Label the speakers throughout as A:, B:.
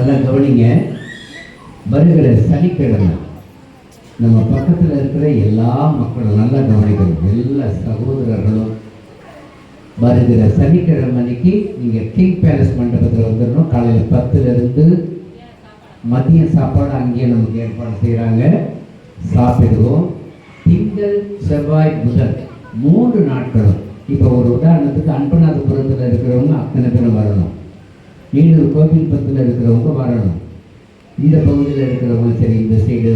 A: நல்லா கவனிங்க. வருகிற சனிக்கிழமை நம்ம பக்கத்தில் இருக்கிற எல்லா மக்களும் நல்லா கவனிக்கணும். எல்லா சகோதரர்களும் வருகிற சனிக்கிழமைக்கு நீங்கள் கிங் பேலஸ் மண்டபத்தில் வந்துடணும். காலையில் 10லேருந்து மதியம் சாப்பாடு அங்கேயே நமக்கு ஏற்பாடு செய்கிறாங்க. சாப்பிடுவோம். திங்கள் செவ்வாய் புதன் 3 நாட்களும். இப்போ ஒரு உதாரணத்துக்கு அன்பநாதபுரத்தில் இருக்கிறவங்க அத்தனை பேரும் வரணும். நீடூர் கோபில்பத்தில் இருக்கிறவங்க வரணும். இந்த பகுதியில் இருக்கிறவங்க சரி, இந்த சைடு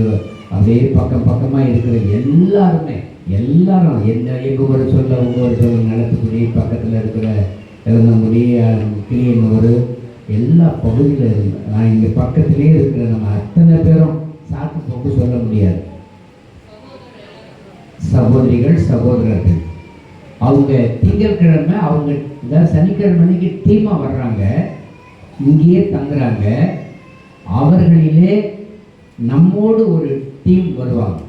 A: அப்படியே பக்கம் பக்கமாக இருக்கிற எல்லாருமே எல்லாரும் எங்கள் ஒரு சொல்ல உங்கள் ஒரு சொல்ல நிலத்துக்குடி பக்கத்தில் இருக்கிற இளந்தங்குடி கிளியனூர் எல்லா பகுதியில் இருந்து நான் இங்கே பக்கத்துலேயே இருக்கிற நம்ம அத்தனை பேரும் சாக்கு போக்கு சொல்ல முடியாது. சகோதரிகள் சகோதரர்கள் அவங்க திங்கட்கிழமை அவங்க சனிக்கிழமைக்கு டீமாக வர்றாங்க, இங்கேயே தங்குறாங்க. அவர்களிலே நம்மோடு ஒரு டீம் வருவாங்க.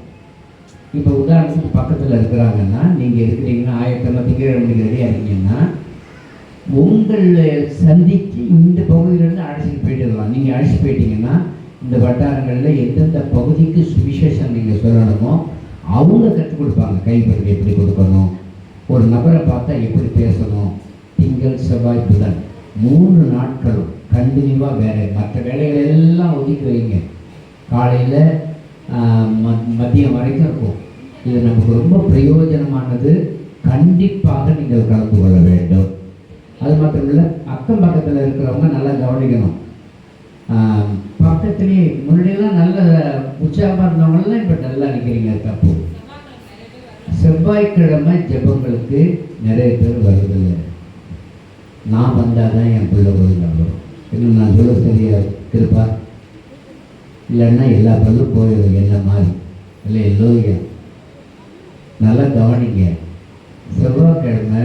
A: இப்போ உதாரணத்துக்கு பக்கத்தில் இருக்கிறாங்கன்னா நீங்கள் இருக்கிறீங்கன்னா ஆயிரத்தி திங்கட்கிழமைக்கு ரெடியாக இருக்கீங்கன்னா உங்களை சந்தித்து இந்த பகுதியிலேருந்து அழைச்சிட்டு போயிட்டுருக்கலாம். நீங்கள் அழைச்சிட்டு போயிட்டீங்கன்னா இந்த வட்டாரங்களில் எந்தெந்த பகுதிக்கு சுவிசேஷம் நீங்கள் சொல்லணுமோ அவங்க கற்றுக் கொடுப்பாங்க. கைப்பற்றி எப்படி கொடுக்கணும், ஒரு நபரை பார்த்தா எப்படி பேசணும். திங்கள் செவ்வாய் புதன் 3 நாட்களும் கண்டினியூவாக வேலை, மற்ற வேலைகள் எல்லாம் ஒதுக்கி வைங்க. காலையில் மதியம் வரைக்கும் இருக்கும். இது நமக்கு ரொம்ப பிரயோஜனமானது. கண்டிப்பாக நீங்கள் கலந்து கொள்ள வேண்டும். அது மாத்திரம் இல்லை, அக்கம் பக்கத்தில் இருக்கிறவங்க நல்லா கவனிக்கணும். பக்கத்துலேயே முன்னாடியெல்லாம் நல்ல உற்சாகமாக இருந்தவங்களாம் இப்போ நல்லா நிற்கிறீங்க. தப்பு. செவ்வாய்க்கிழமை ஜெபங்களுக்கு நிறைய பேர் வருதில்லை. நான் வந்தால் தான் என் பிள்ளை வரும். இன்னும் நான் சொல்ல சரியா இருப்பா, இல்லைன்னா எல்லா பல்லும் போயிடும் என்ன மாதிரி இல்லை. எல்லோரியா நல்லா கவனிங்க. செவ்வாய்க்கிழமை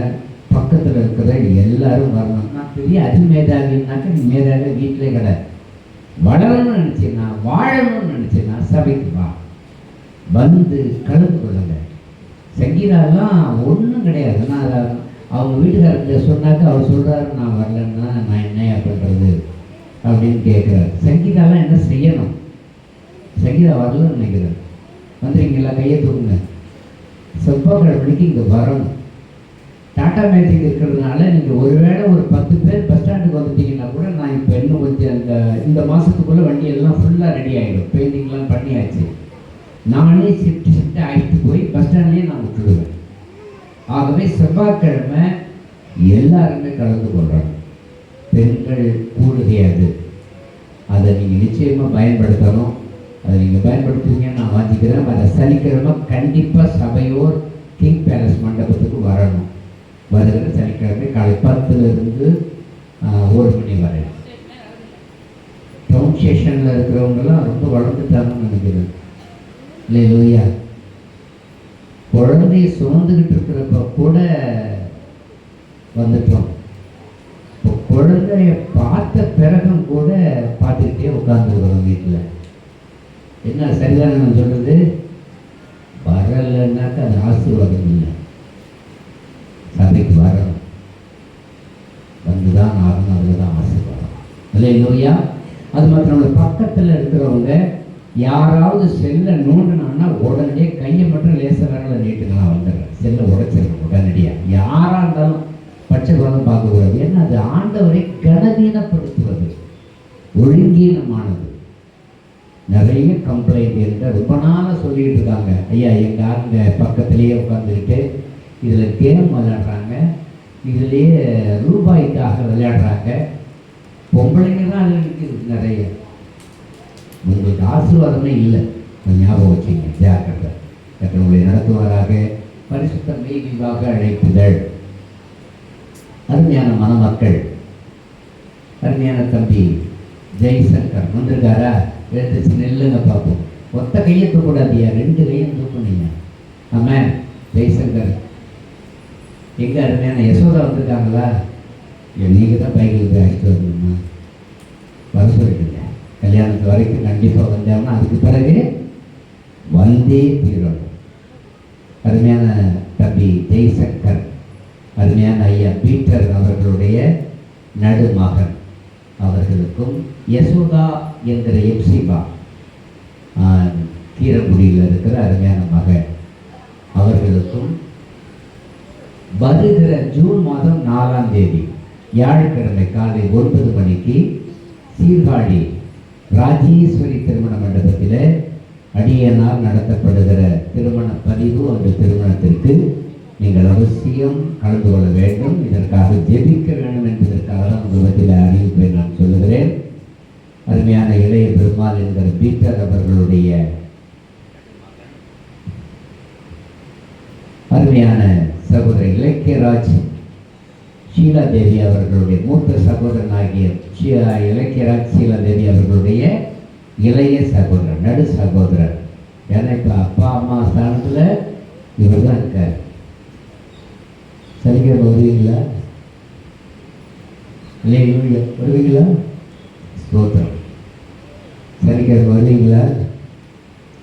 A: பக்கத்தில் இருக்கிற எல்லாரும் வரணும். நான் பெரிய அதிமேதாவினாக்க நீ மேதாவே வீட்டிலே கிடையாது. வளரணும்னு நினச்சின்னா, வாழணும்னு நினச்சின்னா சபைக்கு வா, வந்து கலந்து கொள்ளுங்க. சங்கீதாலாம் ஒன்றும் கிடையாது. நான் அவங்க வீட்டுக்காரர்கிட்ட சொன்னாக்க அவர் சொல்கிறாரு நான் வரலன்னா நான் என்னையா பண்ணுறது அப்படின்னு கேட்குறாரு. சங்கீதாலாம் என்ன செய்யணும்? சங்கீதா வரலன்னு நினைக்கிறேன். வந்துடுறீங்களா? கையை தூக்குங்க. செவ்வாய்க்கிழமைக்கு இங்கே வரணும். டாடா மேஜிக் இருக்கிறதுனால நீங்கள் ஒருவேளை ஒரு 10 பேர் பஸ் ஸ்டாண்டுக்கு வந்துட்டீங்கன்னா கூட நான் இப்போ இன்னும் கொஞ்சம் இந்த மாதத்துக்குள்ளே வண்டியெல்லாம் ஃபுல்லாக ரெடி ஆகிடும். பெயிண்டிங்லாம் பண்ணியாச்சு. நானே ஷிஃப்ட் ஆகிட்டு போய் பஸ் ஸ்டாண்ட்லேயே நான் விட்டுடுவேன். ஆகவே செவ்வாய்க்கிழமை எல்லாருமே கலந்து கொள்கிறாங்க. பெண்கள் கூடுகை அதை நீங்கள் நிச்சயமாக பயன்படுத்தணும். அதை நீங்கள் பயன்படுத்துவீங்கன்னு நான் வாங்கிக்கிறேன். வர சனிக்கிழமை கண்டிப்பாக சபையோர் கிங் பேலஸ் மண்டபத்துக்கு வரணும். வருகிற சனிக்கிழமை காலை 10லேருந்து 1 மணி வரை. டவுன் ஸ்டேஷனில் இருக்கிறவங்கெல்லாம் ரொம்ப வளர்ந்துட்டாங்கன்னு நினைக்கிறேன். இல்லையா? குழந்தைய சுமந்துக்கிட்டு இருக்கிறப்ப கூட வந்துட்டோம். இப்போ குழந்தைய பார்த்த பிறகும் கூட பார்த்துக்கிட்டே உட்காந்துருக்கிறோம் வீட்டில். என்ன சரிதானே நான் சொல்கிறது? வரலைன்னாக்கா அது ஆசீர்வாதம் இல்லை. சபைக்கு வரணும், வந்துதான் ஆகணும். அதில் தான் ஆசீர்வாதம். இல்லையா? அது மாத்திரம் பக்கத்தில் இருக்கிறவங்க யாராவது செல்லை நோண்டினான்னா உடனே கையை மட்டும் லேசாக விரல நீட்டுக்கலாம். வந்துடுறேன், செல்லை உடைச்சிடணும் உடனடியாக. யாராக இருந்தாலும் பட்சபாதம் பார்க்கக்கூடாது. ஏன்னா அது ஆண்டவரை கனவீனப்படுத்துவது, ஒழுங்கீனமானது. நிறைய கம்ப்ளைண்ட் என்ற ரொம்ப நாளாக சொல்லிகிட்டு இருக்காங்க. ஐயா எங்கள் ஆளுங்க பக்கத்துலேயே உட்காந்துக்கிட்டு இதில் கேம் விளையாடுறாங்க, இதுலேயே ரூபாய்க்காக விளையாடுறாங்க. பொம்பளைங்க தான் அதில் நிற்கிது நிறைய. உங்களுக்கு ஆசீர்வாதமே இல்லை. ஞாபகம் வச்சுங்க, ஜாக்கிரதை. கர்த்தருடைய நடத்துவாராக. பரிசுத்த மெய்வாக அழைப்புதல். அருமையான மணமக்கள், அருமையான தம்பி ஜெய்சங்கர் வந்திருக்காரா? எடுத்து நெல்லுங்க பார்ப்போம். ஒத்த கையை தூக்கூடாதியா, 2 கையும் தூக்குனீங்க. ஆமாம், ஜெய்சங்கர். எங்கே அருமையான யசோதா வந்திருக்காங்களா? நீங்கள் தான் பைக்கில் போய் அழைச்சிட்டு வரணுமா? வர சொல்லிட்டுங்க. கல்யாணத்து வரைக்கும் கண்டிப்பாக வந்தோம்னா அதுக்கு பிறகு வந்தே தீரணும். அருமையான தம்பி ஜெய்சங்கர், அருமையான ஐயா பீட்டர் அவர்களுடைய நடுமகன். அவர்களுக்கும், யசோதா என்கிற எப்சிபா கீரங்குடியில் இருக்கிற அருமையான மகள் அவர்களுக்கும், வருகிற ஜூன் மாதம் 4ஆம் தேதி வியாழக்கிழமை காலை 9 மணிக்கு சீர்காழி ராஜேஸ்வரி திருமண மண்டபத்தில் அடியனால் நடத்தப்படுகிற திருமண பதிவு, அந்த திருமணத்திற்கு நீங்கள் அவசியம் கலந்து கொள்ள வேண்டும். இதற்காக ஜெபிக்க வேண்டும் என்பதற்காக தான் உங்கள் அறிவிப்பை நான் சொல்லுகிறேன். அருமையான இளைய பெருமாள் என்கிற பீட்டர் அவர்களுடைய அருமையான சகோதரர் இலக்கியராஜ் ஷீலா தேவி அவர்களுடைய மூத்த சகோதரனாகிய இலக்கியராஜ் ஷீலா தேவி அவர்களுடைய இளைய சகோதரர், நடு சகோதரர். ஏன்னா இப்போ அப்பா அம்மா ஸ்தானத்தில் இவர் தான் இருக்கார். சனிக்கிழமை வருவீங்களா? இல்லையா? வருவீங்களா? ஸ்தோத்திரம். சனிக்கிழமை வருவீங்களா?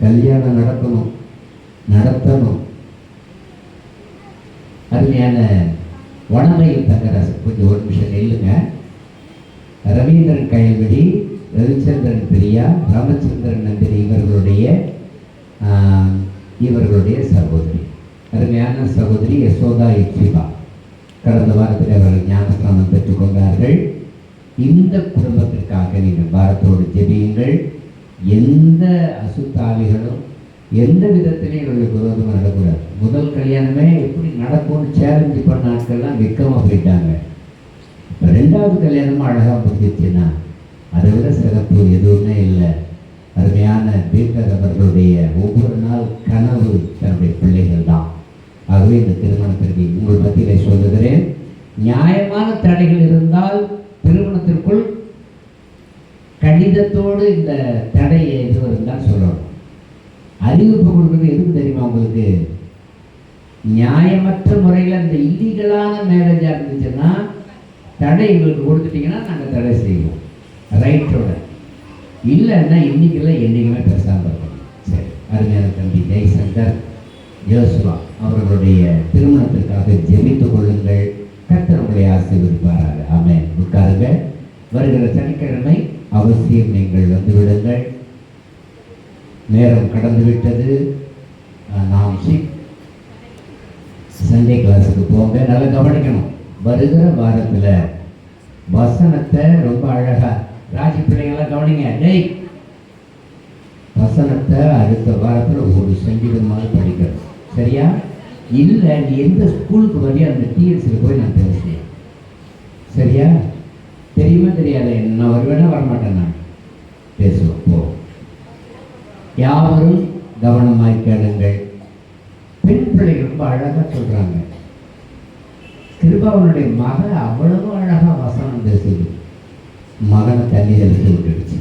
A: கல்யாணம் நடத்தணும். அருமையான வனமையில் தங்கர கொஞ்சம் ஒரு நிமிஷம் நெல்லுங்க. ரவீந்திரன் கயல்விடி, ரவிச்சந்திரன் பிரியா, ராமச்சந்திரன் நந்தினி இவர்களுடைய சகோதரி, அருமையான சகோதரி யசோதா எப்சிபா. கடந்த வாரத்தில் அவர்கள் ஞானஸ்நானம் பெற்றுக்கொண்டார்கள். இந்த குடும்பத்திற்காக நீங்கள் பாரத்தோடு ஜெபியுங்கள். எந்த அசுத்தாவிகளும் எந்த விதத்திலையும் இவர்களுக்கு விரோதமாக நடக்கூடாது. முதல் கல்யாணமே எப்படி நடக்கும்னு சேலஞ்சு பண்ண ஆட்கள்லாம் வெக்கமாக போயிட்டாங்க. இப்போ 2வது கல்யாணமும் அழகாக முடிஞ்சிச்சுன்னா அதை விட சிறப்பு எதுவுமே இல்லை. அருமையான பீட்டர் அவர்களுடைய ஒவ்வொரு நாள் கனவு தன்னுடைய பிள்ளைகள் தான். ஆகவே இந்த திருமணத்திற்கு உங்கள் மத்தியிலே சொல்லுகிறேன், நியாயமான தடைகள் இருந்தால் திருமணத்திற்குள் கடிதத்தோடு இந்த தடையை எதுவும் இருந்தால் சொல்லணும். அறிவிப்பு கொடுக்குறது எதுக்கு தெரியுமா உங்களுக்கு? நியாயமற்ற முறையில் அந்த இல்லீகலான மேரேஜாக இருந்துச்சுன்னா தடை எங்களுக்கு கொடுத்துட்டீங்கன்னா நாங்கள் தடை செய்வோம் ரைட்டோட. இல்லைன்னா இன்னைக்கெல்லாம் என்றைக்குமே பேசாமல் இருக்கணும். சரி, அருமையான தம்பி ஜெய்சங்கர் ஜோசுவா அவர்களுடைய திருமணத்திற்காக ஜெபித்துக் கொள்ளுங்கள். கர்த்தர் உங்களை ஆசீர்வதிப்பாராக. ஆமென். உட்காருங்க. வருகிற சனிக்கிழமை அவசியம் நீங்கள் வந்து விடுங்கள். நேரம் கடந்து விட்டது. நாம் சண்டே கிளாஸுக்கு போங்க. நல்லா கவனிக்கணும். வருகிற வாரத்தில் வசனத்தை ரொம்ப அழகா ராஜி பிள்ளைங்களாம் கவனிங்க. டேய், வசனத்தை அடுத்த வாரத்தில் ஒரு சங்கீதமாக படிக்கணும். சரியா? இல்லை நீ எந்த ஸ்கூலுக்கு வரையும் அந்த டிஎன்சியில் போய் நான் பேசுகிறேன். சரியா? தெரியுமா தெரியாது? நான் வருவேன்னா வரமாட்டேன். நான் பேசுவோம். போ. யாவரும் கவனமாய் கேளுங்கள். பெண் பிள்ளைகள் ரொம்ப அழகாக சொல்கிறாங்க. கிருபாவனுடைய மகன் அவ்வளவு அழகாக வசனம் பேசுது. மகனை தண்ணி தெளித்து விட்டுடுச்சு.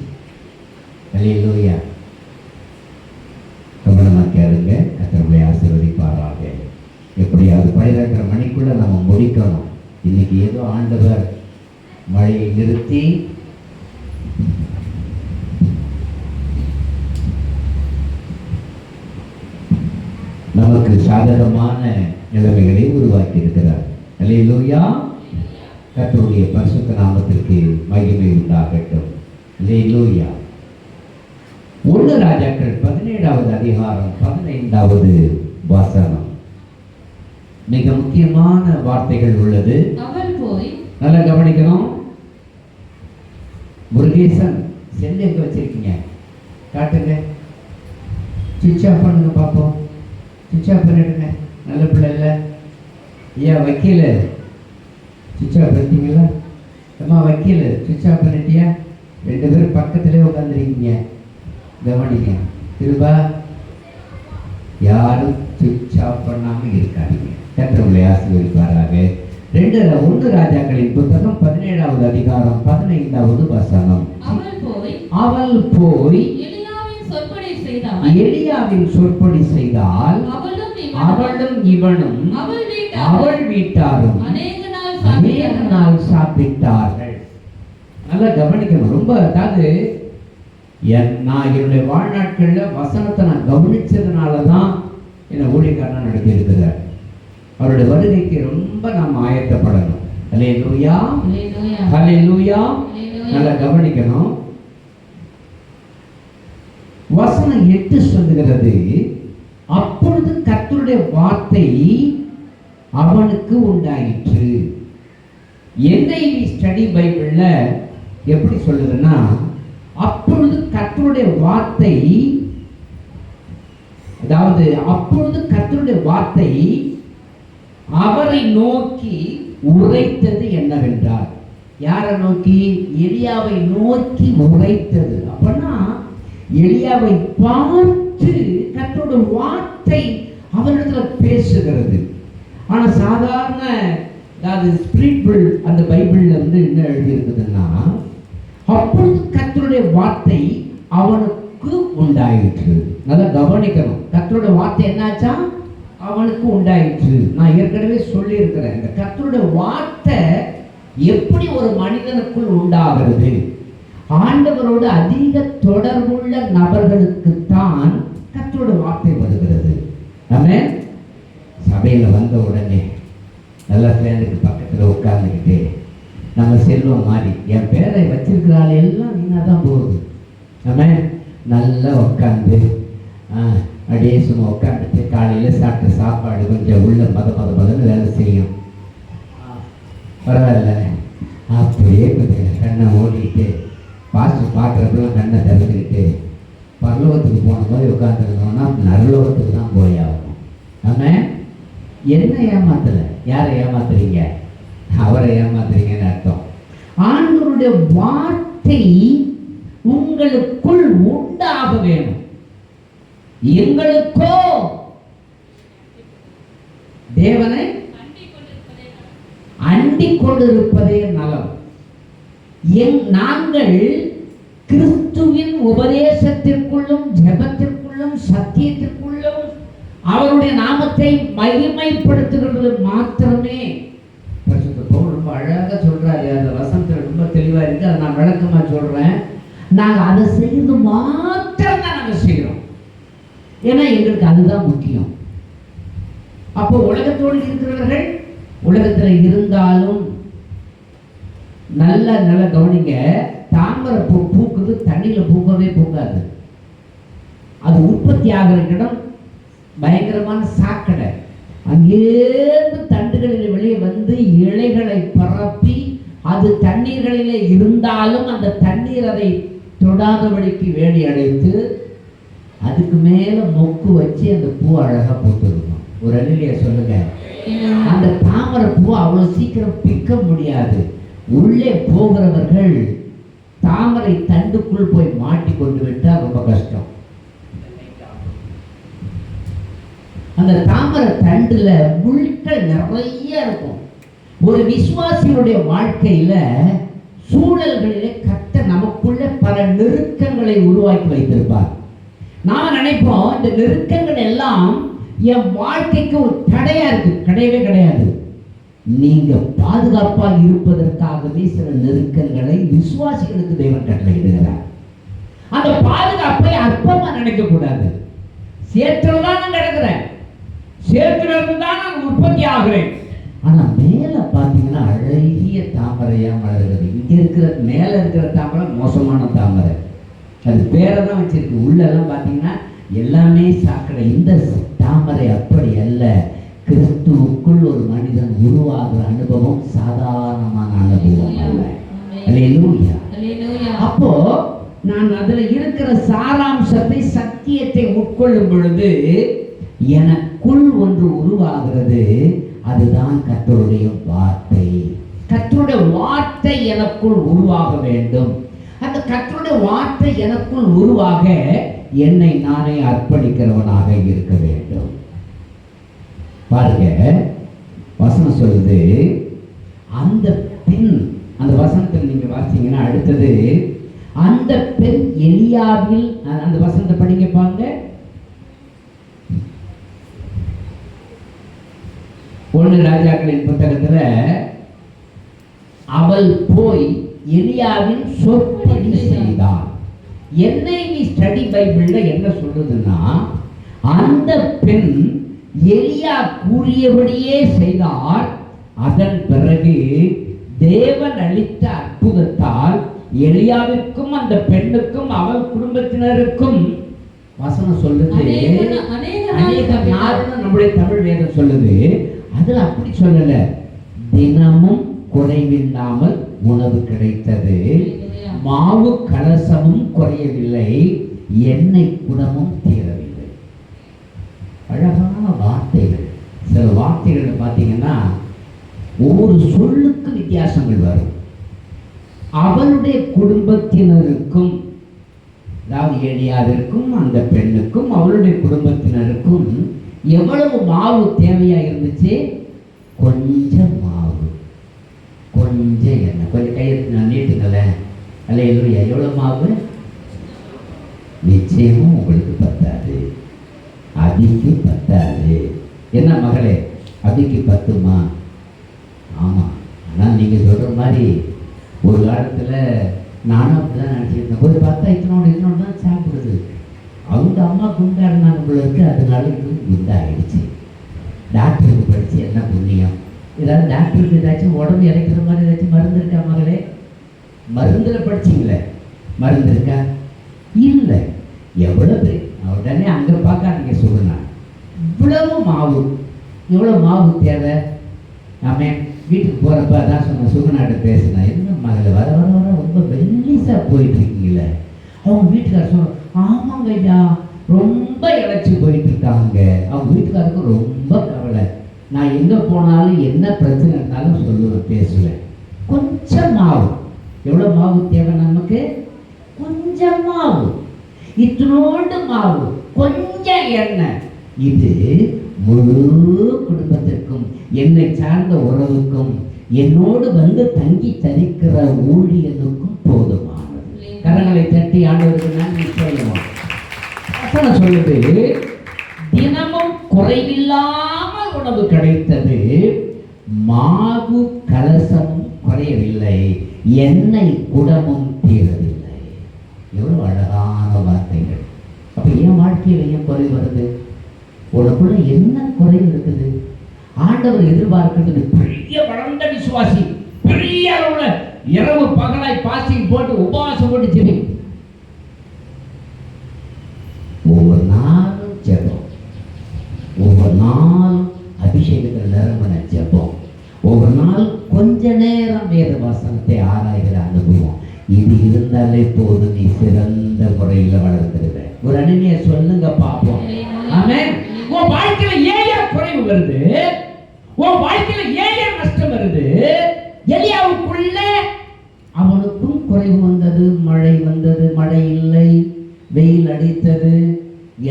A: அல்லேலூயா. கவனமாக கேளுங்க. கர்த்தரை ஆசீர்வதிப்பாராக. எப்படியாவது 12:30 மணிக்குள்ளே நம்ம முடிக்கணும். இன்னைக்கு ஏதோ ஆண்டவர் மழையை நிறுத்தி நமக்கு சாதகமான நிலைமைகளை உருவாக்கி இருக்கிறார். அல்லேலூயா. கர்த்தருடைய பரிசுத்த நாமத்திற்கு மகிமை உண்டாகட்டும். அல்லேலூயா. 1 ராஜாக்கள் 17வது அதிகாரம் 15வது வசனம். மிக முக்கியமான வார்த்தைகள் உள்ளது.
B: அவள் போய்,
A: நல்லா கவனிக்கணும். முருகேசன் செல் எங்க வச்சிருக்கீங்க? காட்டுங்க. சுவிட்ச் ஆஃப் பண்ணுங்க பார்ப்போம். சுவிட்ச் ஆஃப் பண்ணிடுங்க. நல்ல பிள்ளை இல்லை. ஐயா வக்கீல், சுவிட்ச் ஆஃப் பண்ணிட்டீங்களா? அம்மா வக்கீல், சுவிட்ச் ஆஃப் பண்ணிட்டியா? 2 பேரும் பக்கத்திலே உட்காந்துருக்கீங்க. கவனிங்க. திருபா யாரும் சுவிட்ச் ஆஃப் பண்ணாமல் இருக்காதீங்க. கர்த்தரை ஆசீர்வதிப்பாராக. 1 ராஜாக்களின் புத்தகம் 17வது அதிகாரம் 15வது வசனம். அவள் போய் எலியாவின் சொற்படி செய்தால் அவளும் இவனும் அவள் வீட்டாரும் அநேக நாள் சாப்பிட்டார்கள். நல்லா கவனிக்கணும். ரொம்ப அதாவது நான் என்னுடைய வாழ்நாட்களில் வசனத்தை நான் கவனிச்சதுனால தான் என்னை ஊழியக்காரனா நடத்தி இருக்கிறார். அவருடைய வருகைக்கு ரொம்ப நாம் ஆயத்தப்படணும். அல்லேலூயா, அல்லேலூயா. நல்லா கவனிக்கணும். வசனம் 8 சொல்லுகிறது, அப்பொழுது கர்த்தருடைய வார்த்தை அவனுக்கு உண்டாயிற்று. NIV ஸ்டடி பைபிள்ல எப்படி சொல்லுதுன்னா, அப்பொழுது கர்த்தருடைய வார்த்தை, அதாவது அப்பொழுது கர்த்தருடைய வார்த்தை அவரை நோக்கி உரைத்தது என்னவென்றால், யாரை நோக்கி? எலியாவை நோக்கி உரைத்தது. அப்படின்னா எலியாவை பார்த்து கர்த்தருடைய வார்த்தை அவரிடத்துல பேசுகிறது. ஆனா சாதாரண, அதாவது ஸ்பிரிச்சுவல் அந்த பைபிள்ல வந்து என்ன எழுதி இருக்குதுன்னா, அப்பொழுது கர்த்தருடைய வார்த்தை அவனுக்கு உண்டாயிற்று. நல்லா கவனிக்கணும். கர்த்தருடைய வார்த்தை என்னாச்சா? அவனுக்கு உண்டாயிற்று. நான் ஏற்கனவே சொல்லி இருக்கிறேன், இந்த கர்த்தருடைய வார்த்தை எப்படி ஒரு மனிதனுக்குள் உண்டாகிறது? ஆண்டவரோடு அதிக தொடர்புள்ள நபர்களுக்குத்தான் கர்த்தருடைய வார்த்தை வருகிறது. ஆமென். சபையில வந்த உடனே நல்ல ஃப்ரெண்டுக்கு பக்கத்தில் உட்கார்ந்துக்கிட்டு நம்ம செல்வம் மாதிரி என் பேரை வச்சிருக்கிறாள் எல்லாம் நீங்க தான் போகுது. நம்ம நல்லா உட்காந்து அப்படியே சும்மா உட்காந்துட்டு காலையில் சாப்பிட்ட சாப்பாடு கொஞ்சம் உள்ள மதன்னு வேலை செய்யும். பரவாயில்ல, அப்படியே கொஞ்சம் கண்ணை ஓடிட்டு பாஸ்ட் பார்க்குறப்பெல்லாம் கண்ணை திறந்துக்கிட்டு பரலோகத்துக்கு போன மாதிரி உட்காந்துருந்தோம்னா நரலோகத்துக்கு தான் போய் ஆகணும். நம்ம என்ன ஏமாத்தலை? யாரை ஏமாத்துறீங்க? அவரை ஏமாத்துறீங்கன்னு அர்த்தம். ஆண்டவருடைய வார்த்தை உங்களுக்குள் உண்டாக வேணும். எங்களுக்கோ தேவனை அண்டிக் கொண்டிருப்பதே நலம். நாங்கள் கிறிஸ்துவின் உபதேசத்திற்குள்ளும் ஜெபத்திற்குள்ளும் சத்தியத்திற்குள்ளும் அவருடைய நாமத்தை மகிமைப்படுத்துகிறது மாத்திரமே. ரொம்ப அழகாக சொல்றாரு, அந்த வசனத்தில் ரொம்ப தெளிவா இருக்கு. அதை நான் விளக்கமா சொல்றேன். நாங்க அதை செய்து மாத்திரம் தான் நாங்க செய்யறோம். ஏன்னா எங்களுக்கு அதுதான் முக்கியம். அப்போ உலகத்தோடு இருக்கிறவர்கள் உலகத்தில் இருந்தாலும் நல்ல கவனிங்க. தாமரை பூ பூக்குது, தண்ணியில பூக்கவே பூக்காது. அது உற்பத்தி ஆகிற இடம் பயங்கரமான சாக்கடை. அங்கேருந்து தண்டுகளில் வெளியே வந்து இலைகளை பரப்பி அது தண்ணீர்களிலே இருந்தாலும் அந்த தண்ணீர் அதை தொடாதபடிக்கு வேடி அடைத்து அதுக்கு மேல மொக்கு வச்சு அந்த பூ அழகா போட்டுருக்கும். ஒரு அழிலிய சொல்லுங்க, அந்த தாமரை பூ அவ்வளவு சீக்கிரம் பிக்க முடியாது. உள்ளே போகிறவர்கள் தாமரை தண்டுக்குள் போய் மாட்டி கொண்டு விட்டா ரொம்ப கஷ்டம். அந்த தாமரை தண்டுல முள்கள் நிறைய இருக்கும். ஒரு விசுவாசியுடைய வாழ்க்கையில சூழல்களிலே கர்த்தர் நமக்குள்ள பல நெருக்கங்களை உருவாக்கி வைத்திருப்பார். நாம நினைப்போம் இந்த நெருக்கங்கள் எல்லாம் என் வாழ்க்கைக்கு ஒரு தடையா இருக்கு. கிடையவே கிடையாது. நீங்க பாதுகாப்பா இருப்பதற்காகவே சில நெருக்கங்களை விசுவாசிகளுக்கு தேவன் கட்டளையிடுகிறார். அந்த பாதுகாப்பை அற்பமா நினைக்க கூடாது. சேற்றுலதான் நான் கிடக்குறேன், சேத்துல இருந்து தான் நான் உற்பத்தி ஆகிறேன். ஆனா மேல பாத்தீங்கன்னா அழகிய தாமரையா மலர்கிறது. இங்க இருக்கிற மேல இருக்கிற தாமரை மோசமான தாமரை, அது பேரதான் வச்சிருக்கு. உள்ள எல்லாம் பாத்தீங்கன்னா எல்லாமே சாக்கடை. இந்த தாமரை அப்படி அல்ல. கிறிஸ்துவுக்குள் ஒரு மனிதன் உருவாகிற அனுபவம் சாதாரணமான அனுபவம் அல்ல. அல்லேலூயா. அப்போ நான் அதுல இருக்கிற சாராம்சத்தை சத்தியத்தை உட்கொள்ளும் பொழுது எனக்குள் ஒன்று உருவாகிறது. அதுதான் கர்த்தருடைய வார்த்தை. கர்த்தருடைய வார்த்தை எனக்குள் உருவாக வேண்டும். அந்த கர்த்தருடைய வார்த்தை எனக்குள் உருவாக என்னை நானே அர்ப்பணிக்கிறவனாக இருக்க வேண்டும். பாருங்க, வசனம் சொல்லுது, அந்த பெண், அந்த வசனத்தில் நீங்க வாசிங்கன்னா அடுத்தது, அந்த பெண் எலியாவில், அந்த வசனத்தை படிங்க பாருங்க. 1 ராஜாக்களின் புத்தகத்துல அவள் போய் எலியாவின் சொற்படி செய்தாள். NIV ஸ்டடி பைபிள்ல என்ன சொல்றதுன்னா, அந்த பெண் எலியா கூறியபடியே செய்தார். அதன் பிறகு தேவன் அளித்த அற்புதத்தால் எலியாவிற்கும் அந்த பெண்ணுக்கும் அவள் குடும்பத்தினருக்கும் வசனம் சொல்லுது அநேக நாள்னு நம்முடைய தமிழ் வேதம் சொல்லுது. அதுல அப்படி சொல்லல, தினமும் குறைவில்லாமல் உணவு கிடைத்தது, மாவு கலசமும் குறையவில்லை, எண்ணெய் குடமும் தீரவில்லை. அழகான வார்த்தைகள். சில வார்த்தைகள் பார்த்தீங்கன்னா ஒவ்வொரு சொல்லுக்கு வித்தியாசங்கள் வரும். அவளுடைய குடும்பத்தினருக்கும், அதாவது எலியாவிற்கும் அந்த பெண்ணுக்கும் அவளுடைய குடும்பத்தினருக்கும் எவ்வளவு மாவு தேவையா இருந்துச்சு? கொஞ்சம் மாவு, கொஞ்சம் எண்ணெய். கொஞ்சம் கையெழுத்து நான் நீட்டுங்களேன். அல்லேலூயா. எவ்வளவு மாவு? நிச்சயமும் உங்களுக்கு பத்தாது, அதிக்கு பத்தாது. என்ன மகளே, அதிக்கு பத்துமா? ஆமா. ஆனால் நீங்க சொல்ற மாதிரி ஒரு காலத்துல நானும் அப்படிதான் நினைச்சிருந்தேன். போய் பார்த்தா இத்தனோடு தான் சாப்பிடுது. அவங்க அம்மா குண்டா இருந்தாங்க போல இருக்கு, அதனால இது குண்டாயிடுச்சு. டாக்டருக்கு படிச்சு என்ன புண்ணியம்? ஏதாவது டாக்டருக்கு ஏதாச்சும் உடம்பு இறைக்கிற மாதிரி ஏதாச்சும் மருந்து இருக்கா மகளே? மருந்துல படிச்சிங்களே, மருந்து இருக்கா? இல்லை. எவ்வளோ பெரிய உடனே அங்கே பார்க்காதீங்க சொல்லுங்க. இவ்வளவு மாவு, இவ்வளோ மாவு தேவை. நாம வீட்டுக்கு போகிறப்ப அதான் சொன்ன சுகநாடு பேசினேன். என்ன மகளை வர வர வர ரொம்ப வெள்ளிசா போயிட்டு இருக்கீங்களே. அவங்க வீட்டுக்கார சொன்ன, ஆமாங்க ஐயா, ரொம்ப இழைச்சி போயிட்டு இருக்காங்க. அவங்க வீட்டுக்காருக்கு ரொம்ப கவலை. நான் எங்கே போனாலும் என்ன பிரச்சனை இருந்தாலும் சொல்லுவேன், பேசுவேன். கொஞ்சம் மாவு. எவ்வளோ மாவு தேவை நமக்கு? கொஞ்சம் மாவு, இத்தனோண்டு மாவு, கொஞ்சம் எண்ணெய். இது முழு குடும்பத்திற்கும், என்னை சார்ந்த உறவுக்கும், என்னோடு வந்து தங்கி தரிக்கிற ஊழியனுக்கும் போதுமானது. கரங்களை தட்டி ஆண்டவருக்கு நன்றி சொல்லுவோம். வசனம் சொல்லுது, தினமும் குறைவில்லாமல் உணவு கிடைத்தது, மாவு கலசமும் குறையவில்லை, எண்ணெய் குடமும் தீரவில்லை. எவ்வளவு அழகான வார்த்தைகள். அப்ப என் வாழ்க்கையில் ஏன் குறை வருது? உனக்குள்ள என்ன குறைவு இருக்குது? ஆண்டவர் எதிர்பார்க்கிறது பெரிய வளர்ந்த விசுவாசி, பெரிய அளவுல இரவு பகலாய் பாசிங் போட்டு உபவாசம் போட்டு ஜெபி. ஒவ்வொரு நாளும் ஜெபம், ஒவ்வொரு நாளும் அபிஷேகத்தில் நிரம்பின ஜெபம், ஒவ்வொரு நாள் கொஞ்ச நேரம் வேத வாசனத்தை ஆராய்கிற அனுபவம். இது இருந்தாலே போதும், நீ சிறந்த முறையில் வளர்ந்துருவ. ஒரு அனுமையை சொல்லுங்க பார்ப்போம். ஆமென். உன் வாழ்க்கையில ஏன் குறைவு வருது? உன் வாழ்க்கையில ஏன் நஷ்டம் வருது? எலியாவுக்குள்ள அவனுக்கும் குறைவு வந்தது, மழை வந்தது, மழை இல்லை, வெயில் அடித்தது,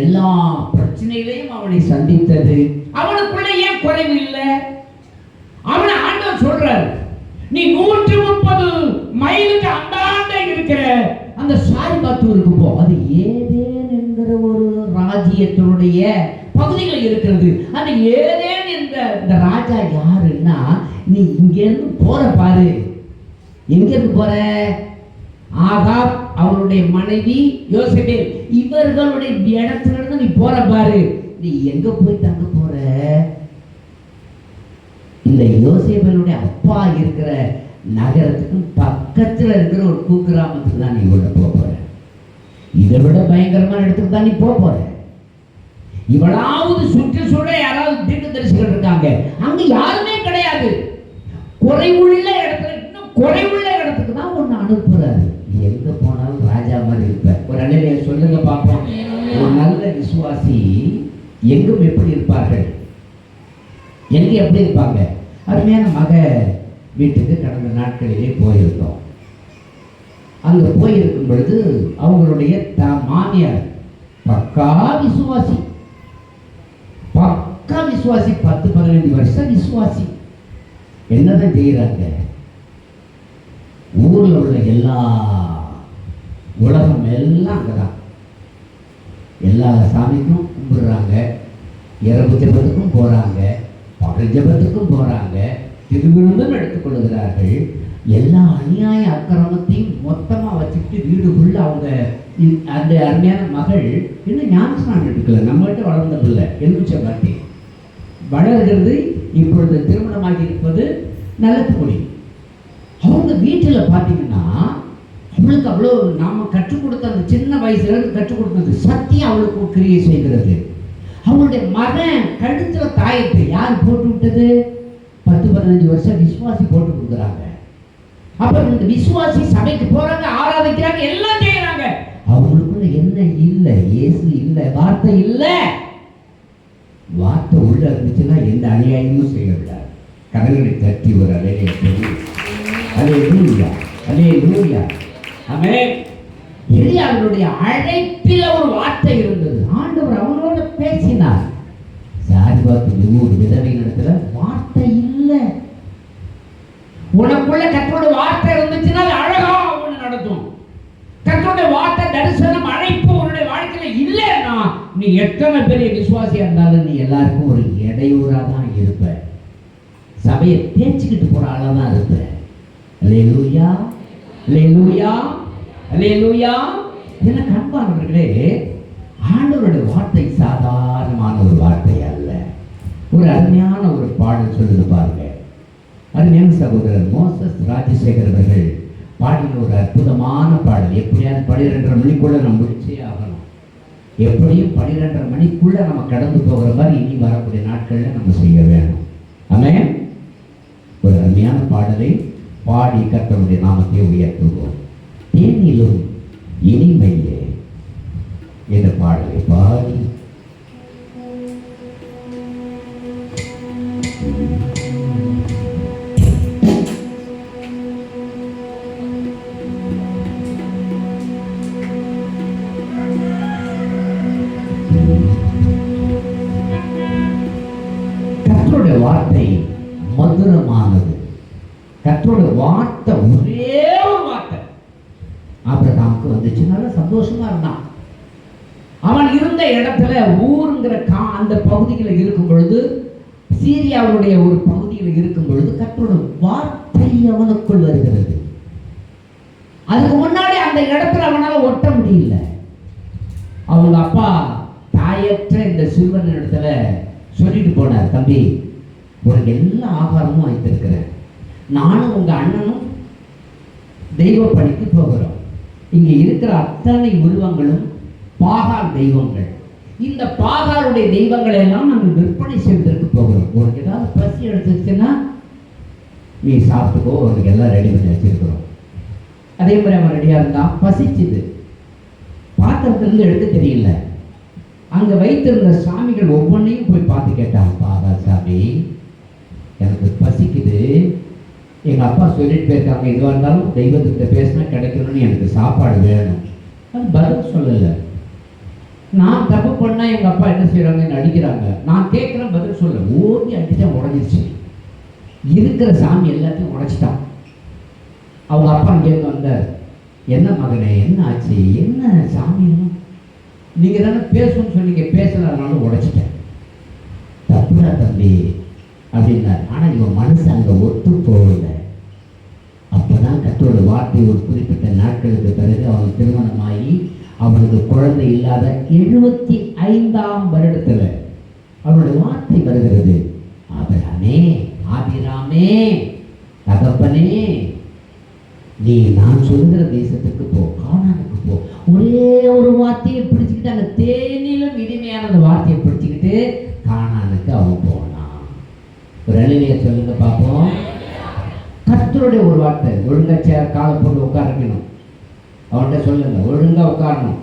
A: எல்லா பிரச்சனைகளையும் அவனை சந்தித்தது. அவனுக்குள்ள ஏன் குறைவு இல்லை? அவனை ஆண்டவர் சொல்றார், நீ 130 மைலுக்கு அந்தாண்ட இருக்கிற அந்த சாரிபாத்தூருக்கு போ. அது ஏதேன் என்கிற ஒரு ராஜ்யத்தினுடைய பகுதிகள் இருக்கிறது. அந்த ஏதேன் என்ற இந்த ராஜா யாருன்னா, நீ இங்க இருந்து போற பாரு. எங்க இருந்து போற? ஆகாப், அவருடைய மனைவி யோசேபேல், இவர்களுடைய இடத்துல இருந்து நீ போற பாரு. நீ எங்க போய் தங்க போற? இந்த யோசேபேலுடைய அப்பா இருக்கிற நகரத்துக்கு பக்கத்துல இருக்கிற ஒரு குக்கிராமத்துக்கு தான் நீ உள்ள போற. இதை விட பயங்கரமான இடத்துக்கு தான் நீ போற. இவளாவது சுற்றுச்சூழ யாராவது தீர்க்கதரிசிகள் இருக்காங்க, அங்க யாருமே கிடையாது. குறைவுள்ள இடத்துல, இன்னும் குறைவுள்ள இடத்துக்கு தான் ஒண்ணு அனுப்புறாரு. எங்க போனாலும் ராஜா மாதிரி இருப்ப. ஒரு அலையில சொல்லுங்க பார்ப்போம். ஒரு நல்ல விசுவாசி எங்கும் எப்படி இருப்பார்கள்? எங்க எப்படி இருப்பாங்க? அருமையான மக வீட்டுக்கு கடந்த நாட்களிலே போயிருந்தோம். அங்க போயிருக்கும் பொழுது அவங்களுடைய மாமியார் பக்கா விசுவாசி, பக்கா விசுவாசி, 10-15 வருஷம் விசுவாசி. என்னதான் செய்யறாங்க? ஊர்ல உள்ள எல்லா உலகம் எல்லாம் அங்கதான். எல்லா சாமிக்கும் கும்பிடுறாங்க, இரவு ஜபத்துக்கும் போறாங்க, பகல் ஜபத்துக்கும் போறாங்க, திருவிருந்தும் எடுத்துக்கொள்கிறார்கள். எல்லா அநியாய அக்கிரமத்தையும் மொத்தமா வச்சுட்டு வீடுக்குள்ள அவங்க அந்த அருமையான மகள் இன்னும் ஞானஸ்நானம் எடுக்கல. நம்மகிட்ட வளர்ந்த பிள்ளை எலுமிச்சை பாட்டி வளர்கிறது. இப்பொழுது திருமணமாகி இருப்பது நல்ல முடி. அவங்க வீட்டில் பார்த்தீங்கன்னா இவளுக்கு அவ்வளோ நாம கற்றுக் கொடுத்த அந்த சின்ன வயசுல இருந்து கற்றுக் கொடுத்தது சத்தியம் அவளுக்கு கிரியை செய்கிறது. அவளுடைய மகன் கழுத்துல தாயத்தை யார் போட்டு விட்டது? 10-15 வருஷம் விசுவாசி போட்டு கொடுக்குறாங்க. அப்ப இந்த விசுவாசி சபைக்கு போறாங்க, ஆராதிக்கிறாங்க, எல்லாம் செய்யறாங்க. அவங்களுக்குள்ள என்ன இல்லை? இயேசு இல்லை, வார்த்தை இல்லை. வார்த்தை உள்ள இருந்துச்சுன்னா எந்த அநியாயமும் செய்ய விடாது. கரங்களை தட்டி ஒரு அலையை சொல்லி அல்லேலூயா அல்லேலூயா ஆமென். எலியாவினுடைய அழைப்பில் ஒரு வார்த்தை இருந்தது. ஆண்டவர் அவனோட பேசினார். சாரிபாத்து 3 விதவை இடத்துல வார்த்தை இல்லை. உனக்குள்ள கர்த்தருடைய வார்த்தை இருந்துச்சுன்னா அது அழகா உன்னை நடத்தும். கர்த்தருடைய வார்த்தை தரிசனம் அழைப்பு உன்னுடைய வாழ்க்கையில இல்லைன்னா நீ எத்தனை பெரிய விசுவாசியா இருந்தாலும் நீ எல்லாருக்கும் ஒரு இடையூறா தான் இருப்ப. சபையை தேய்ச்சிக்கிட்டு போற ஆளா தான் இருப்ப. அல்லேலூயா அல்லேலூயா அல்லேலூயா. என்ன அன்பானவர்களே, ஆண்டவருடைய வார்த்தை சாதாரணமான ஒரு வார்த்தை அல்ல. ஒரு அருமையான ஒரு பாடல் சொல்லுது பாருங்க. அருமையான சகோதரர் மோசஸ் ராஜசேகர் அவர்கள் பாடின ஒரு அற்புதமான பாடல். எப்படியாவது 12:30 மணிக்குள்ள நம்ம முடிச்சே ஆகணும். எப்படியும் 12:30 மணிக்குள்ள நம்ம கடந்து போகிற மாதிரி இனி வரக்கூடிய நாட்கள்ல நம்ம செய்ய வேணும். ஆமென். ஒரு அருமையான பாடலை பாடி கர்த்தருடைய நாமத்தை உயர்த்துவோம். தேனிலும் இனிமையே என்ற பாடலை பாடி கர்த்தருடைய வார்த்தை மதுரமானது. கர்த்தருடைய வார்த்தை ஒரே ஒரு வார்த்தை ஆபிரகாமுக்கு வந்துச்சு. நல்ல சந்தோஷமா இருந்தான். அவன் இருந்த இடத்துல ஊருங்கிற அந்த பகுதியில் இருக்கும் பொழுது, சீரியாவுடைய ஒரு பகுதியில் இருக்கும் பொழுது கர்த்தருடைய வார்த்தை அவனுக்குள் வருகிறது. அதுக்கு முன்னாடி அந்த இடத்துல அவனால ஒட்ட முடியல. அவங்க அப்பா தாயற்ற இந்த சிறுவன் இடத்துல சொல்லிட்டு போனார், தம்பி உனக்கு எல்லா ஆகாரமும் வைத்திருக்கிறேன், நானும் உங்க அண்ணனும் தெய்வ பணிக்கு போகிறோம். இங்க இருக்கிற அத்தனை உருவங்களும் பாகால் தெய்வங்கள். இந்த பாகாலுடைய தெய்வங்களை எல்லாம் நாங்கள் விற்பனை செய்வதற்கு போகிறோம். உனக்கு ஏதாவது பசி எடுத்துச்சுன்னா நீ சாப்பிட்டுக்கோ, உனக்கு எல்லாம் ரெடி பண்ணி வச்சிருக்கிறோம். அதே மாதிரி அவன் ரெடியா இருந்தான். பசிச்சுது, பாத்திரத்திலிருந்து எடுக்க தெரியல. அங்க வைத்திருந்த சாமிகள் ஒவ்வொன்றையும் போய் பார்த்து கேட்டான், பாபா சாமி எனக்கு பசிக்குது, எங்க அப்பா சொல்லிட்டு போயிருக்காங்க, எதுவாக இருந்தாலும் தெய்வத்துக்கிட்ட பேசினா கிடைக்கணும்னு எனக்கு சாப்பாடு வேணும். அது பதில் சொல்லலை. நான் தப்பு பண்ணா எங்க அப்பா என்ன செய்யறாங்க, அடிக்கிறாங்க. நான் கேட்கிறேன், பதில் சொல்ல. ஓடி அடிச்சா உடஞ்சிருச்சு. இருக்கிற சாமி எல்லாத்தையும் உடைச்சிட்டான். அவங்க அப்பா இங்கேருந்து வந்தார். என்ன மகனே, என்ன ஆச்சு, என்ன சாமி, நீங்க தானே பேசணும்னு சொன்னீங்க, பேசலாம்னாலும் உடைச்சிட்டேன். தப்புடா தம்பி அப்படின்னார். ஆனா இவன் மனசு அங்க ஒத்து போகல. அப்பதான் கர்த்தரோட வார்த்தை ஒரு குறிப்பிட்ட நாட்களுக்கு பிறகு அவன் திருமணமாகி அவனுக்கு குழந்தை இல்லாத 75ஆம் வருடத்துல அவனுடைய வார்த்தை வருகிறது, ஆபிரகாமே ஆபிராமே தகப்பனே நீ நான் சொல்லுகிற தேசத்துக்கு போ, கானானுக்கு போ. ஒரே ஒரு வார்த்தையை பிடிச்சுக்கிட்டு, அந்த தேனிலும் இனிமையான அந்த வார்த்தையை பிடிச்சுக்கிட்டு கானானுக்கு அவன் போனான். ஒரு அழிலையை சொல்லுங்க பார்ப்போம். கர்த்தருடைய ஒரு வார்த்தை. ஒழுங்கா சேர் காலை போட்டு உட்காரக்கணும். அவன்கிட்ட சொல்லுங்க, ஒழுங்கா உட்காரணும்.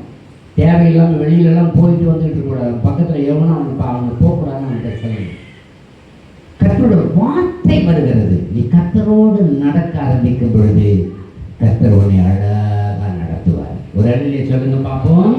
A: தேவையில்லாமல் வெளியிலலாம் போயிட்டு வந்துட்டு இருக்கக்கூடாது. பக்கத்தில் எவனும் அவனை போகக்கூடாதுன்னு அவன்கிட்ட சொல்லுங்க. கர்த்தருடைய வார்த்தை வருகிறது. நீ கர்த்தரோடு நடக்க ஆரம்பிக்கும் பொழுது கர்த்தர் உன்னை அழகா நடத்துவார். ஒரு அழிலையை சொல்லுங்க பார்ப்போம்.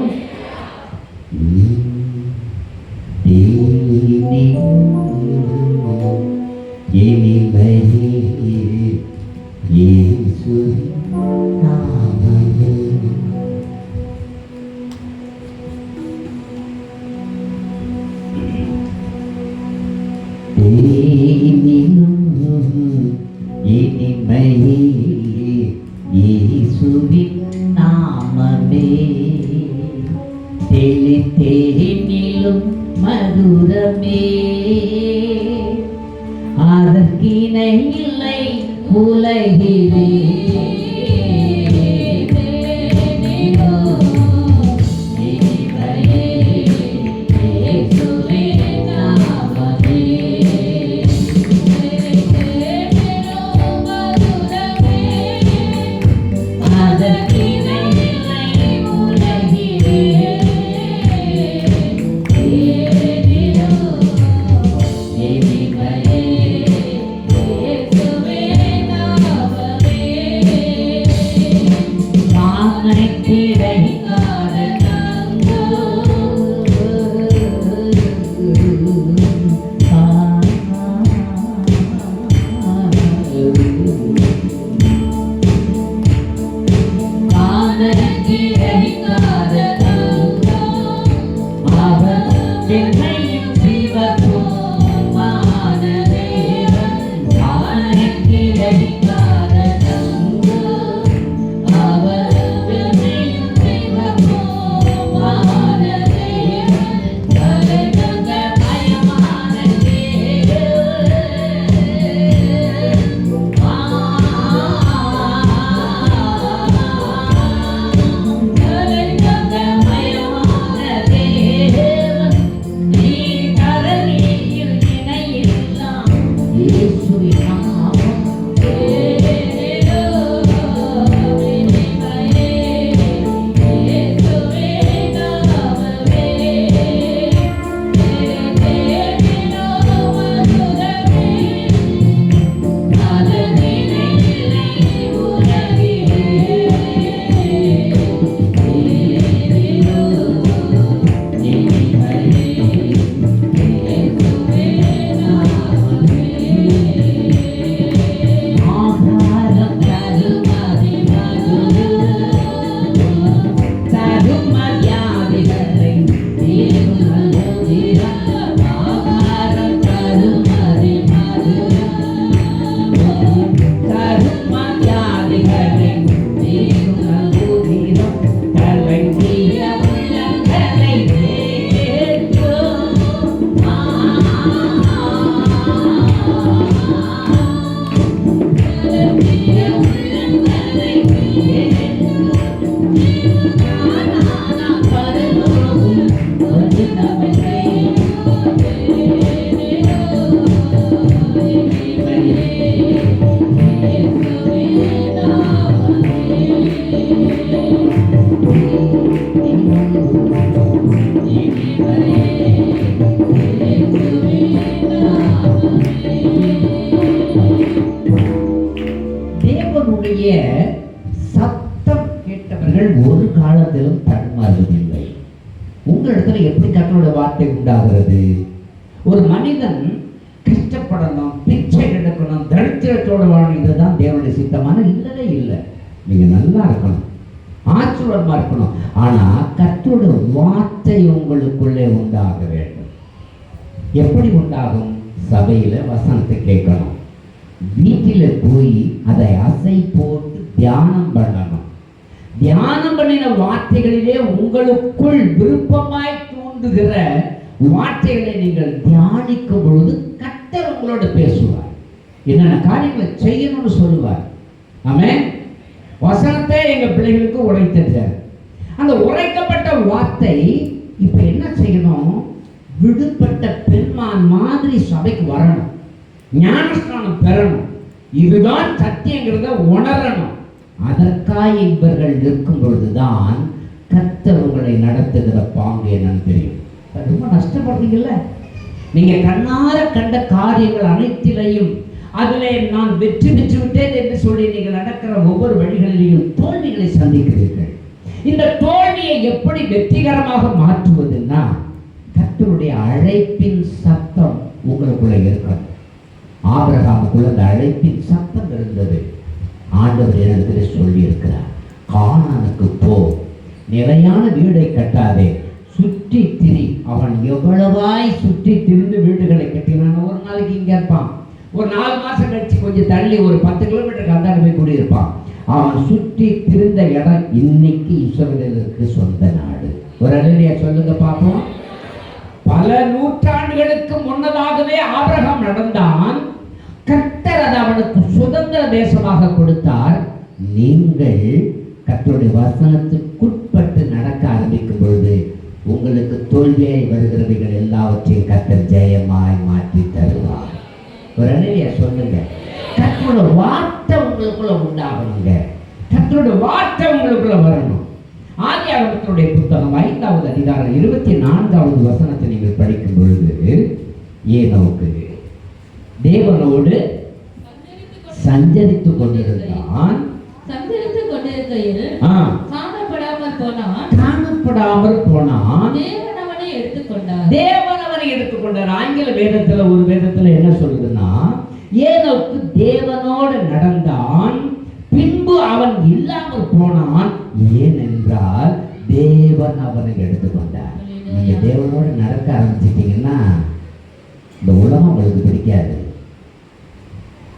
A: இயேசுவின் நாமமே தேனிலும் மதுரமே, அதற்கிணை இல்லை உலகிலே. தேவனுடைய சத்தம் கேட்டவர்கள் ஒரு காலத்திலும் தடுமாறுவதில்லை. உங்களிடத்துல எப்படி கர்த்தருடைய வார்த்தை உண்டாகிறது? ஒரு மனிதன் கஷ்டப்படணும், பிச்சை எடுக்கணும், தரித்திரத்தோடு வாழணும், இதுதான் தேவனுடைய சித்தமான இல்லவே இல்லை. நீங்க நல்லா இருக்கணும், ஆசீர்வாதமா இருக்கணும். ஆனா கர்த்தருடைய வார்த்தை உங்களுக்குள்ளே உண்டாக வேண்டும். எப்படி உண்டாகும்? சபையில வசனத்தை கேட்கணும், வீட்டில போய் அதை அசை போட்டு தியானம் பண்ணணும். தியானம் பண்ணின வார்த்தைகளிலே உங்களுக்குள் விருப்பமாய் தோன்றுகிற வார்த்தைகளை நீங்கள் தியானிக்கும் பொழுது கர்த்தர் உங்களோட பேசுவார். என்னென்ன காரியங்களை செய்யணும்னு சொல்லுவார். ஆமென். வசனத்தை எங்க பிள்ளைகளுக்கு உரைத்தார். அந்த உரைக்கப்பட்ட வார்த்தை இப்ப என்ன செய்யணும்? விடுபட்ட பெண்மான் மாதிரி சபைக்கு வரணும், ஞானஸ்நானம் பெறணும், இதுதான் சத்தியங்கிறத உணரணும். அதற்காக இவர்கள் நிற்கும் பொழுதுதான் கர்த்தர் உங்களை நடத்துகிற பாங்கு என்னன்னு தெரியும். ரொம்ப நஷ்டப்படுறீங்கல்ல, நீங்க கண்ணார கண்ட காரியங்கள் அனைத்திலையும் அதிலே நான் வெற்றி பெற்று விட்டேன் என்று சொல்லி நீங்கள் நடக்கிற ஒவ்வொரு வழிகளிலேயும் தோல்விகளை சந்திக்கிறீர்கள். இந்த தோல்வியை எப்படி வெற்றிகரமாக மாற்றுவதுன்னா கர்த்தருடைய அழைப்பின் சத்தம் உங்களுக்குள்ள இருக்கணும். ஆபிரகாமுக்குள்ள அந்த அழைப்பின் சத்தம் இருந்தது. ஆண்டவர் இடத்துல சொல்லி இருக்கிறார், கானானுக்கு போ, நிலையான வீடை கட்டாதே, சுற்றி திரி. அவன் எவ்வளவாய் சுற்றி திரிந்து வீடுகளை கட்டினான். ஒரு நாளைக்கு இங்க இருப்பான், ஒரு 4 மாசம் கழிச்சு கொஞ்சம் தள்ளி ஒரு 10 கிலோமீட்டருக்கு அந்தாண்ட போய் குடியிருப்பான். அவன் சுற்றி திரிந்த இடம் இன்னைக்கு இஸ்ரவேலுக்கு சொந்த நாடு. ஒரு அல்லேலூயா சொல்லுங்க பார்ப்போம். பல நூற்றாண்டுகளுக்கு முன்னதாகவே ஆபிரகாம் நடந்தான். கர்த்தர் அதை அவனுக்கு சுதந்திர தேசமாக கொடுத்தார். நீங்கள் கர்த்தருடைய வசனத்துக்குட்பட்டு நடக்க ஆரம்பிக்கும் பொழுது உங்களுக்கு தோல்வியாய் வருகிறவைகள் எல்லாவற்றையும் கர்த்தர் ஜெயமாய் மாற்றி தருவார். ஒரு அல்லேலூயா சொல்லுங்க. கர்த்தருடைய வார்த்தை உங்களுக்குள்ள உண்டாகணுங்க. கர்த்தருடைய வார்த்தை உங்களுக்குள்ள வரணும். ஆதியாகமத்தினுடைய புத்தகம் 5வது அதிகாரம் 24வது வசனத்தை நீங்கள் படிக்கும் பொழுது, ஏனோக்கு தேவனோடு சஞ்சரித்துக் கொண்டிருந்தான். காணப்படாமல் போனான். தேவன் அவனை எடுத்துக்கொண்டார். ஆங்கில வேதத்துல ஒரு வேதத்துல என்ன சொல்லுதுன்னா, ஏனோக்கு தேவனோடு நடந்தான், பின்பு அவன் இல்லாமல் போனான். ஏனென்றால் தேவன் அவனை எடுத்துக்கொண்டார். நீங்க தேவனோடு நடக்க ஆரம்பிச்சிட்டீங்கன்னா இந்த உலகம் உங்களுக்கு பிடிக்காது.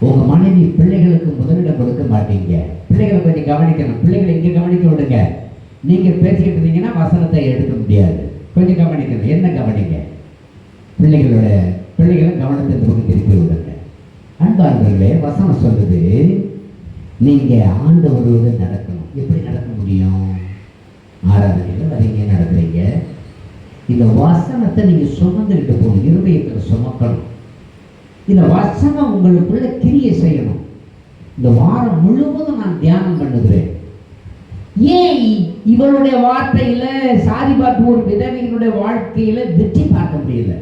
A: உங்க மனைவி பிள்ளைகளுக்கு முதலிடம் கொடுக்க மாட்டீங்க. பிள்ளைகளை கொஞ்சம் கவனிக்கணும். பிள்ளைகளை இங்க கவனிக்க விடுங்க. நீங்க பேசிக்கிட்டு இருந்தீங்கன்னா வசனத்தை எடுக்க முடியாது. கொஞ்சம் கவனிக்கணும். என்ன கவனிங்க? பிள்ளைகளை கவனத்தை பக்கம் திருப்பி விடுங்க. அன்பார்களே, வசனம் சொல்லுது, நீங்க ஆண்டவரோடு நடக்கணும். எப்படி நடக்க முடியும்? ஆராதனையில் வரீங்க, நடக்கிறீங்க. இந்த வசனத்தை நீங்க சுமந்துக்கிட்டு போகணும், இருதயத்தில் சுமக்கணும். இந்த வசனம் உங்களுக்குள்ள கிரியை செய்யணும். இந்த வாரம் முழுவதும் நான் தியானம் பண்ணுகிறேன். ஏன் இவளுடைய வார்த்தையில சாரிபாத் ஒரு விதவையினுடைய வாழ்க்கையில வெற்றி பார்க்க முடியல?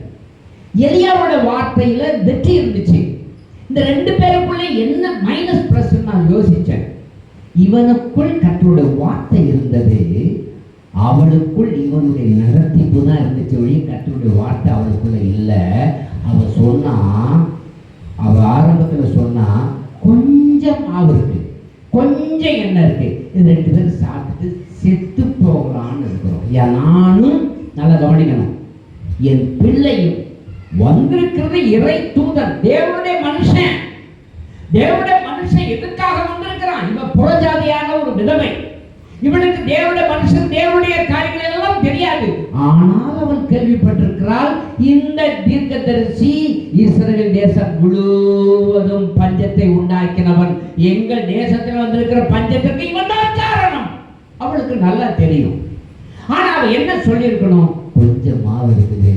A: எலியாவோட வார்த்தையில வெற்றி இருந்துச்சு. இந்த 2 பேருக்குள்ள என்ன மைனஸ் பிளஸ் நான் யோசிச்சேன். இவனுக்குள் கர்த்தருடைய வார்த்தை இருந்தது, அவளுக்குள் இவனுடைய நடத்திப்பு தான் இருந்துச்சு. ஒழிய கர்த்தருடைய வார்த்தை அவளுக்குள்ள இல்லை. அவ சொன்னா, அவ ஆரம்பத்துல சொன்னா, கொஞ்சம் மாவு இருக்கு, கொஞ்சம் எண்ணெய் இருக்கு, இது 2 பேரும் சாப்பிட்டு செத்து போகலான்னு இருக்கிறோம். நானும் நல்லா கவனிக்கணும். என் பிள்ளையும் வந்திருக்கிறது இறை தூதன், தேவனுடைய மனுஷன். தேவனுடைய மனுஷன் எதுக்காக வந்திருக்கிறான்? இவன் புறஜாதியான ஒரு விதவை. இவனுக்கு தேவனுடைய மனுஷன், தேவனுடைய காரியங்கள் எல்லாம் தெரியாது. ஆனால் அவள் கேள்விப்பட்டிருக்கிறாள், இந்த தீர்க்கதரிசி இஸ்ரவேல் தேசம் முழுவதும் பஞ்சத்தை உண்டாக்கினவன், எங்கள் தேசத்தில் வந்திருக்கிற பஞ்சத்திற்கு இவன் தான் காரணம். அவளுக்கு நல்லா தெரியும். ஆனா அவ என்ன சொல்லியிருக்கணும்? கொஞ்சம் மாவு இருக்குது,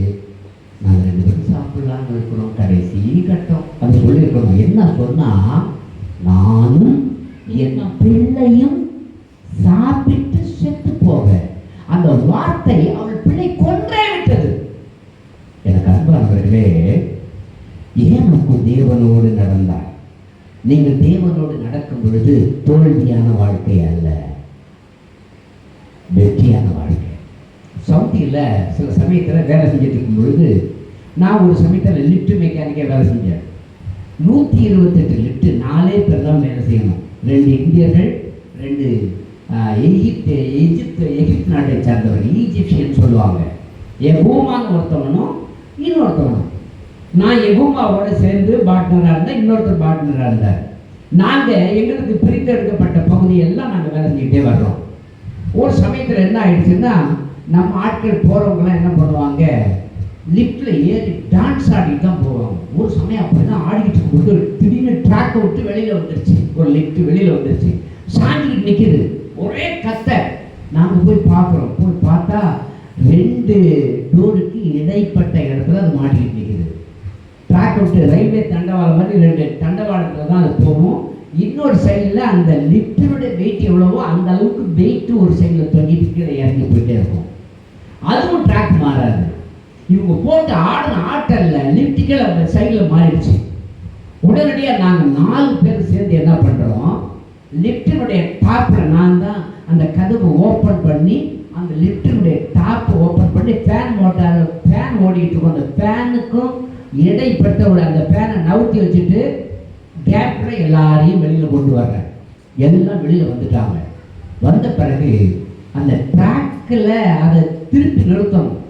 A: நாங்கள் 2 பேரும் சாப்பிடலான்னு இருக்கிறோம், கடைசி கட்டம் அது சொல்லியிருக்கணும். என்ன சொன்னா, நானும் என் பிள்ளையும் சாப்பிட்டு செத்து போக. அந்த வார்த்தை அவள் பிள்ளை கொன்றே விட்டது. பிள்ளைகளே, ஏனோக்கு தேவனோடு நடந்தார். நீங்கள் தேவனோடு நடக்கும் பொழுது தோல்வியான வாழ்க்கை அல்ல, வெற்றியான வாழ்க்கை. சவுதியில் சில சமயத்தில் வேலை செஞ்சுட்டு இருக்கும் பொழுது நான் ஒரு சமயத்தில் லிஃப்ட் மெக்கானிக்காக வேலை செஞ்சேன். 128 லிஃப்ட் 4 பேர் தான் வேலை செய்யணும். 2 இந்தியர்கள், 2 எகிப்து நாட்டை சார்ந்தவர், ஈஜிப்சியன் சொல்லுவாங்க. எகூமான்னு ஒருத்தவனும் இன்னொருத்தவனும். நான் எகூமாவோட சேர்ந்து பார்ட்னராக இருந்தேன், இன்னொருத்தர் பார்ட்னராக இருந்தார். நாங்கள் எங்களுக்கு பிரித்தெடுக்கப்பட்ட பகுதியெல்லாம் நாங்கள் வேலை செஞ்சுக்கிட்டே வர்றோம். ஒரு சமயத்தில் என்ன ஆயிடுச்சுன்னா, நம்ம ஆட்கள் போகிறவங்களாம் என்ன பண்ணுவாங்க, லிஃப்டில் ஏறி டான்ஸ் ஆடிட்டு தான் போவாங்க. ஒரு சமயம் அப்படி தான் ஆடிக்கிட்டு இருக்கும்போது திடீர்னு ட்ராக்கை விட்டு வெளியில் வந்துருச்சு. ஒரு லிஃப்ட் வெளியில் வந்துருச்சு, சாஞ்சிக்கிட்டு நிற்கிது, ஒரே கத்த. நாங்கள் போய் பார்க்குறோம். போய் பார்த்தா 2 டோருக்கு இடைப்பட்ட இடத்துல அது மாட்டிக்கிட்டு நிற்கிது. ட்ராக் விட்டு ரயில்வே தண்டவாளம் மாதிரி 2 தண்டவாளத்தில் தான் அது போகும். இன்னொரு சைடில் அந்த லிஃப்டினுடைய வெயிட் எவ்வளவோ அந்த அளவுக்கு வெயிட்டு ஒரு சைடில் தொங்கிட்டு கீழே இறங்கி போயிட்டே இருக்கும். அதுவும் ட்ராக் மாறாது. இவங்க போட்டு ஆடின ஆட்டலில் லிஃப்ட்டுகள் அந்த சைடில் மாறிடுச்சு. உடனடியாக நாங்கள் 4 பேர் சேர்ந்து என்ன பண்ணுறோம், லிஃப்டினுடைய டாப்பில் நான் தான் அந்த கதவை ஓப்பன் பண்ணி அந்த லிஃப்டினுடைய டாப்பை ஓப்பன் பண்ணி ஃபேன் ஓடிட்டு இருக்கோம். அந்த ஃபேனுக்கும் இடைப்பட்ட ஒரு அந்த ஃபேனை நவுத்தி வச்சுட்டு கேப்பில் எல்லாரையும் வெளியில் கொண்டு வர்றேன். எல்லாம் வெளியில் வந்துட்டாங்க. வந்த பிறகு அந்த ட்ராக்கில் அதை திருப்பி நிறுத்தணும்.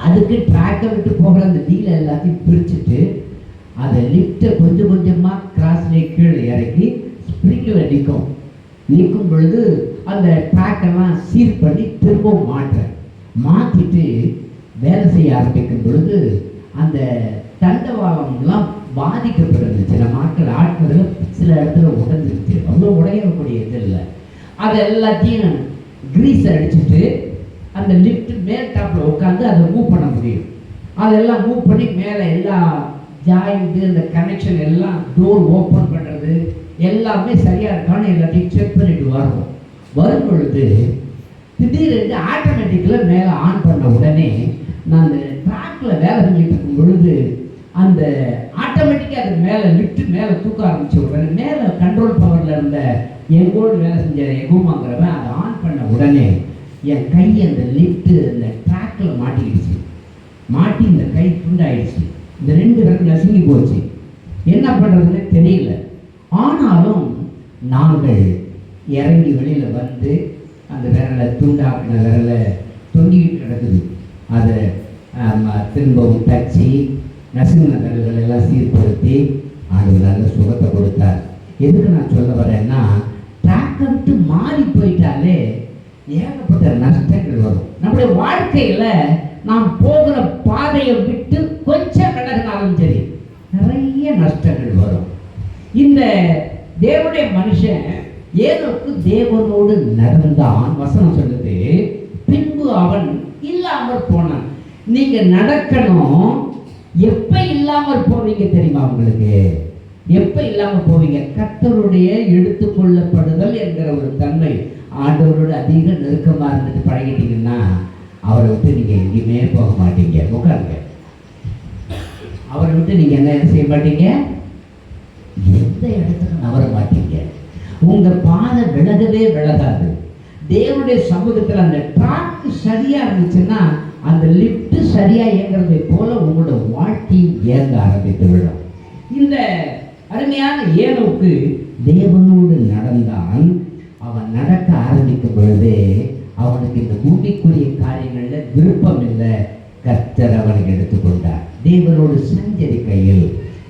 A: அதுக்கு ட்ராக்கை விட்டு போகிற அந்த டீலை எல்லாத்தையும் பிரிச்சுட்டு அதை லிஃப்ட்டை கொஞ்சம் கொஞ்சமாக கிராஸ்லேயே கீழே இறக்கி ஸ்ப்ரிங்கில் நிற்கும் பொழுது அந்த ட்ராக்கெல்லாம் சீர் பண்ணி திரும்பவும் மாற்றிட்டு வேலை செய்ய ஆரம்பிக்கும் பொழுது அந்த தண்டவாளம்லாம் பாதிக்கப்பட்டிருந்துச்சு. நம்ம ஆட்களில் சில இடத்துல உடஞ்சிருச்சு. அவ்வளோ உடையக்கூடிய இது இல்லை. அதை எல்லாத்தையும் கிரீஸை அடிச்சுட்டு அந்த லிஃப்ட் மேல் டாப்பில் உட்காந்து அதை மூவ் பண்ண முடியும். அதெல்லாம் மூவ் பண்ணி மேலே எல்லா ஜாயிண்ட்டு அந்த கனெக்ஷன் எல்லாம் டோர் ஓப்பன் பண்ணுறது எல்லாமே சரியாக இருக்கான்னு எல்லாத்தையும் செக் பண்ணிட்டு வரும் பொழுது திடீரென்று ஆட்டோமேட்டிக்கில் மேலே ஆன் பண்ண உடனே நான் அந்த ட்ராக்கில் வேலை செஞ்சுட்டு இருக்கும் பொழுது அந்த ஆட்டோமேட்டிக்காக அது மேலே லிஃப்ட் மேலே தூக்க ஆரம்பிச்ச உடனே மேலே கண்ட்ரோல் பவரில் இருந்த எங்கோடு வேலை செஞ்ச எகுமாங்கிறவன் அதை ஆன் பண்ண உடனே என் கை அந்த லிஃப்ட்டு அந்த ட்ராக்கில் மாட்டிக்கிடுச்சு. மாட்டி இந்த கை துண்டாயிடுச்சு. இந்த 2 பேருக்கு நசுங்கி போச்சு. என்ன பண்ணுறதுன்னு தெரியல. ஆனாலும் நாங்கள் இறங்கி வெளியில் வந்து அந்த விரலை துண்டாக்கின விரலை தொங்கிக்கிட்டு கிடக்குது. அதை திரும்பவும் தச்சு நசுங்கின விரல்கள் எல்லாம் சீர்படுத்தி ஆண்டவர் நல்ல சுகத்தை கொடுத்தார். எதுக்கு நான் சொல்ல வரேன்னா, ட்ராக்கை விட்டு மாறி போயிட்டாலே ஏகப்பட்ட நஷ்டங்கள் வரும். நம்முடைய வாழ்க்கையில் நாம் போகிற பாதையை விட்டு கொஞ்சம் விலகினாலும் சரி நிறைய நஷ்டங்கள் வரும். இந்த தேவனுடைய மனுஷன் ஏனோக்கு தேவனோடு நடந்தான். வசனம் சொல்லுது, பின்பு அவன் இல்லாமல் போனான். நீங்க நடக்கணும். எப்ப இல்லாமல் போவீங்க தெரியுமா உங்களுக்கு? எப்ப இல்லாமல் போவீங்க? கர்த்தருடைய எடுத்துக்கொள்ளப்படுதல் என்கிற ஒரு தன்மை ஆண்டவரோடு அதிக நெருக்கமாக இருந்துட்டு பழகிட்டீங்கன்னா அவரை விட்டு நீங்கள் எங்கேயுமே போக மாட்டீங்க. உட்காருங்க. அவரை விட்டு நீங்கள் என்ன செய்ய மாட்டீங்க, எந்த இடத்துக்கு நவர மாட்டீங்க. உங்கள் பாதை விலகவே விலகாது. தேவனுடைய சமூகத்தில் அந்த ட்ராக் சரியாக இருந்துச்சுன்னா அந்த லிஃப்ட் சரியாக இயங்குறதை போல உங்களோட வாழ்க்கையும் இயங்க ஆரம்பித்து விடும். இந்த அருமையான ஏனோக்கு தேவனோடு நடந்தான். அவன் நடக்க ஆரம்பிக்கும் பொழுதே அவனுக்கு இந்த பூமிக்குரிய காரியங்களில் விருப்பம் இல்லை. கர்த்தர் அவனை எடுத்துக்கொண்டார். தேவனோடு சஞ்சரிக்கையில்,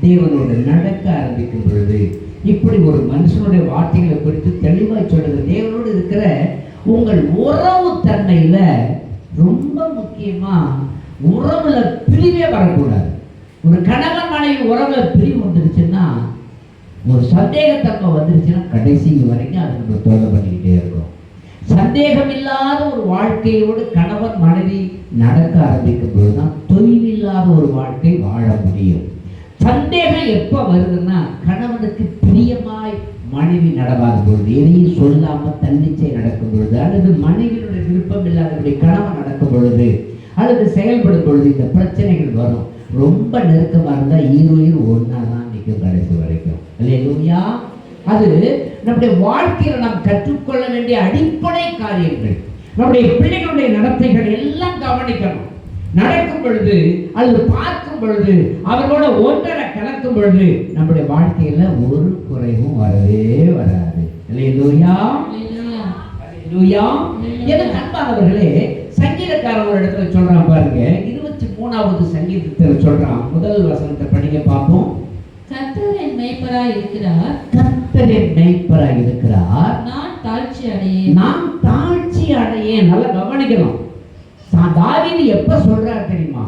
A: தேவனோடு நடக்க ஆரம்பிக்கும் பொழுது இப்படி ஒரு மனுஷனுடைய வார்த்தைகளை குறித்து தெளிவாய் சொல்லுது. தேவனோடு இருக்கிற உங்கள் உறவு தன்மையில ரொம்ப முக்கியமா உறவுல பிரிவே வரக்கூடாது. ஒரு கணவன் மனைவி உறவுல பிரிவு வந்துருச்சுன்னா, ஒரு சந்தேகத்தன்மை வந்துருச்சுன்னா கடைசி வரைக்கும் அது நம்ம தொல்லை பண்ணிக்கிட்டே இருக்கோம். சந்தேகம் இல்லாத ஒரு வாழ்க்கையோடு கணவன் மனைவி நடக்க ஆரம்பிக்கும் பொழுதுதான் தொய்வில்லாத ஒரு வாழ்க்கை வாழ முடியும். சந்தேகம் எப்போ வருதுன்னா, கணவனுக்கு பிரியமாய் மனைவி நடவாத பொழுது, எதையும் சொல்லாமல் தன்னிச்சை நடக்கும் பொழுது, அல்லது மனைவியினுடைய விருப்பம் இல்லாதபடி கணவன் நடக்கும் பொழுது, அல்லது செயல்படும் பொழுது இந்த பிரச்சனைகள் வரும். ரொம்ப நெருக்கமாக இருந்தால் ஈருயிர் ஒன்றா தான் நிற்கும் கடைசி வரைக்கும். அல்லேலூயா. அது நம்முடைய வாழ்க்கையில் நாம் கற்றுக்கொள்ள வேண்டிய அடிப்படை காரியங்கள். நம்முடைய பிள்ளைகளுடைய நடத்தைகள் எல்லாம் கவனிக்கணும். நடக்கும் பொழுது அல்லது பார்க்கும் பொழுது அவர்களோட ஒன்றரை கலக்கும் பொழுது நம்முடைய வாழ்க்கையில ஒரு குறைவும் வரவே வராது. அல்லேலூயா. அல்லேலூயா. எனக்கு அன்பானவர்களே, சங்கீதக்காரர் ஒரு இடத்துல சொல்றான் பாருங்க, 23வது சங்கீதத்தில் சொல்றான். முதல் வசனத்தை படிக்க பார்ப்போம்.
B: கர்த்தர் என் மேய்ப்பராய் இருக்கிறார்,
A: கர்த்தர் என் மேய்ப்பராய் இருக்கிறார்,
B: நான் தாழ்ச்சி அடையேன்,
A: நான் தாழ்ச்சி அடையேன். நல்லா கவனிக்கணும். தாவீது எப்ப சொல்றார் தெரியுமா?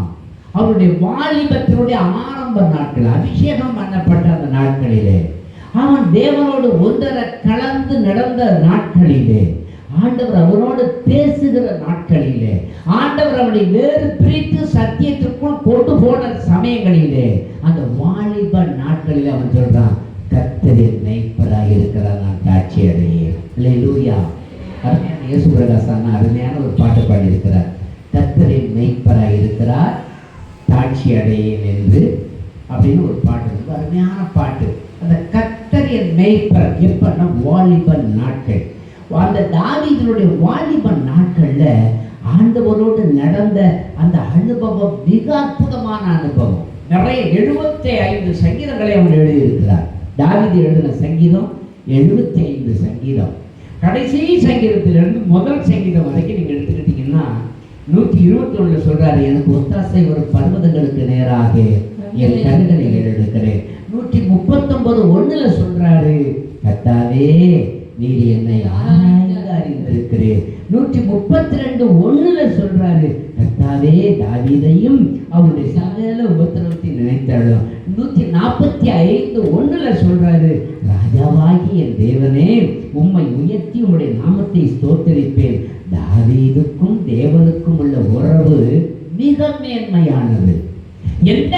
A: அவருடைய வாலிபத்தினுடைய ஆரம்ப நாட்கள், அபிஷேகம் பண்ணப்பட்ட அந்த நாட்களிலே, அவன் தேவனோடு ஒன்றரை கலந்து நடந்த நாட்களிலே, ஆண்டவர் அவனோடு பேசுகிற நாட்களிலே, ஆண்டவர் அவனை வேறு பிரித்து சத்தியத்திற்குள் கொண்டு போன சமயங்களிலே, அந்த வாலிப நாட்களிலே அவன் சொல்றான், கர்த்தரின் மேய்ப்பராய் இருக்கிறார், நான் தாட்சி அடையேன். அல்லேலூயா. அருமையான இயேசு பிரகாசன் அருமையான ஒரு பாட்டு பாடியிருக்கிறார். கர்த்தரின் மேய்ப்பராய் இருக்கிறார், தாட்சி அடையேன் என்று அப்படின்னு ஒரு பாட்டு இருக்கு. அருமையான பாட்டு. அந்த கர்த்தரின் மேய்ப்பர் எப்பன்னா வாலிப நாட்கள். அந்த தாவீதினுடைய வாலிப நாட்கள்ல ஆண்டவரோடு நடந்த அந்த அனுபவம் மிக அற்புதமான அனுபவம். நிறைய 75 சங்கீதங்களை அவர் எழுதியிருக்கிறார். தாவீது எழுதின சங்கீதம் 75 சங்கீதம். கடைசி சங்கீதத்திலிருந்து முதல் சங்கீதம் வரைக்கும் நீங்க எடுத்துக்கிட்டீங்கன்னா 121 சொல்றாரு, எனக்கு ஒத்தாசை ஒரு பர்வதங்களுக்கு நேராக என் கண்களை எடுக்கிறேன். 139:1 சொல்றாரு, கர்த்தாவே நீர் என்னை ஆராய்ந்து அறிந்திருக்கிறேன். 132:1 சொல்றாரு, கர்த்தாவே தாவீதையும் அவருடைய சகல உபத்திரவத்தை நினைத்தாலும். 145:1 சொல்றாரு, ராஜாவாகி என் தேவனே உம்மை உயர்த்தி உம்முடைய நாமத்தை ஸ்தோத்தரிப்பேன். தாவீதுக்கும் தேவனுக்கும் உள்ள உறவு மிக மேன்மையானது. எந்த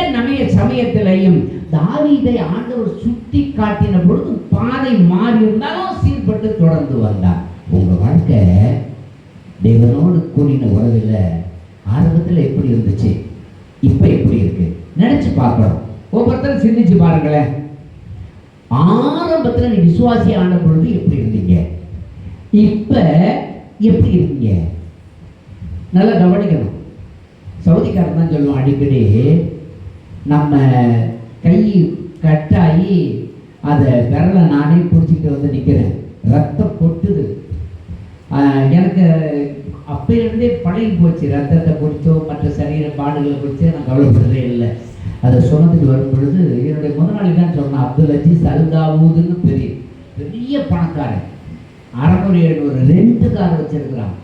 A: சமயத்திலையும் தாவீதை ஆண்டவர் சுட்டி காட்டின பொழுது பாதை மாறி இருந்தாலும் சீர்பட்டு தொடர்ந்து வந்தார். உங்க வாழ்க்கை தேவனோடு கூடின உறவில் ஆரம்பத்தில் எப்படி இருந்துச்சு, இப்ப எப்படி இருக்கு நினைச்சு பார்க்கணும். ஒவ்வொருத்தரும் சிந்திச்சு பாருங்களேன். ஆரம்பத்தில் நீ விசுவாசி ஆன பொழுது எப்படி இருந்தீங்க, இப்ப எப்படி இருக்கீங்க? நல்லா கவனிக்கணும். சவுதிக்காரன் தான் சொல்லுவோம் அடிக்கடி, நம்ம கை கட்டாகி அதை விரலை நானே பிடிச்சிட்டு வந்து நிற்கிறேன், ரத்தம் கொட்டுது. எனக்கு அப்பையிலிருந்தே பழகி போச்சு. ரத்தத்தை குடிச்சோ மற்ற சரீர பாடுகளை குடிச்சோ நான் கவலைப்படுறதே இல்லை. அதை சொன்னதுக்கு வரும் பொழுது என்னுடைய முதலாளி தான் சொன்னான், அப்துல் அஜீஸ் அல் தாவூதுன்னு பெரிய பணக்காரன், 600-700 2 கார் வச்சிருக்கிறான்,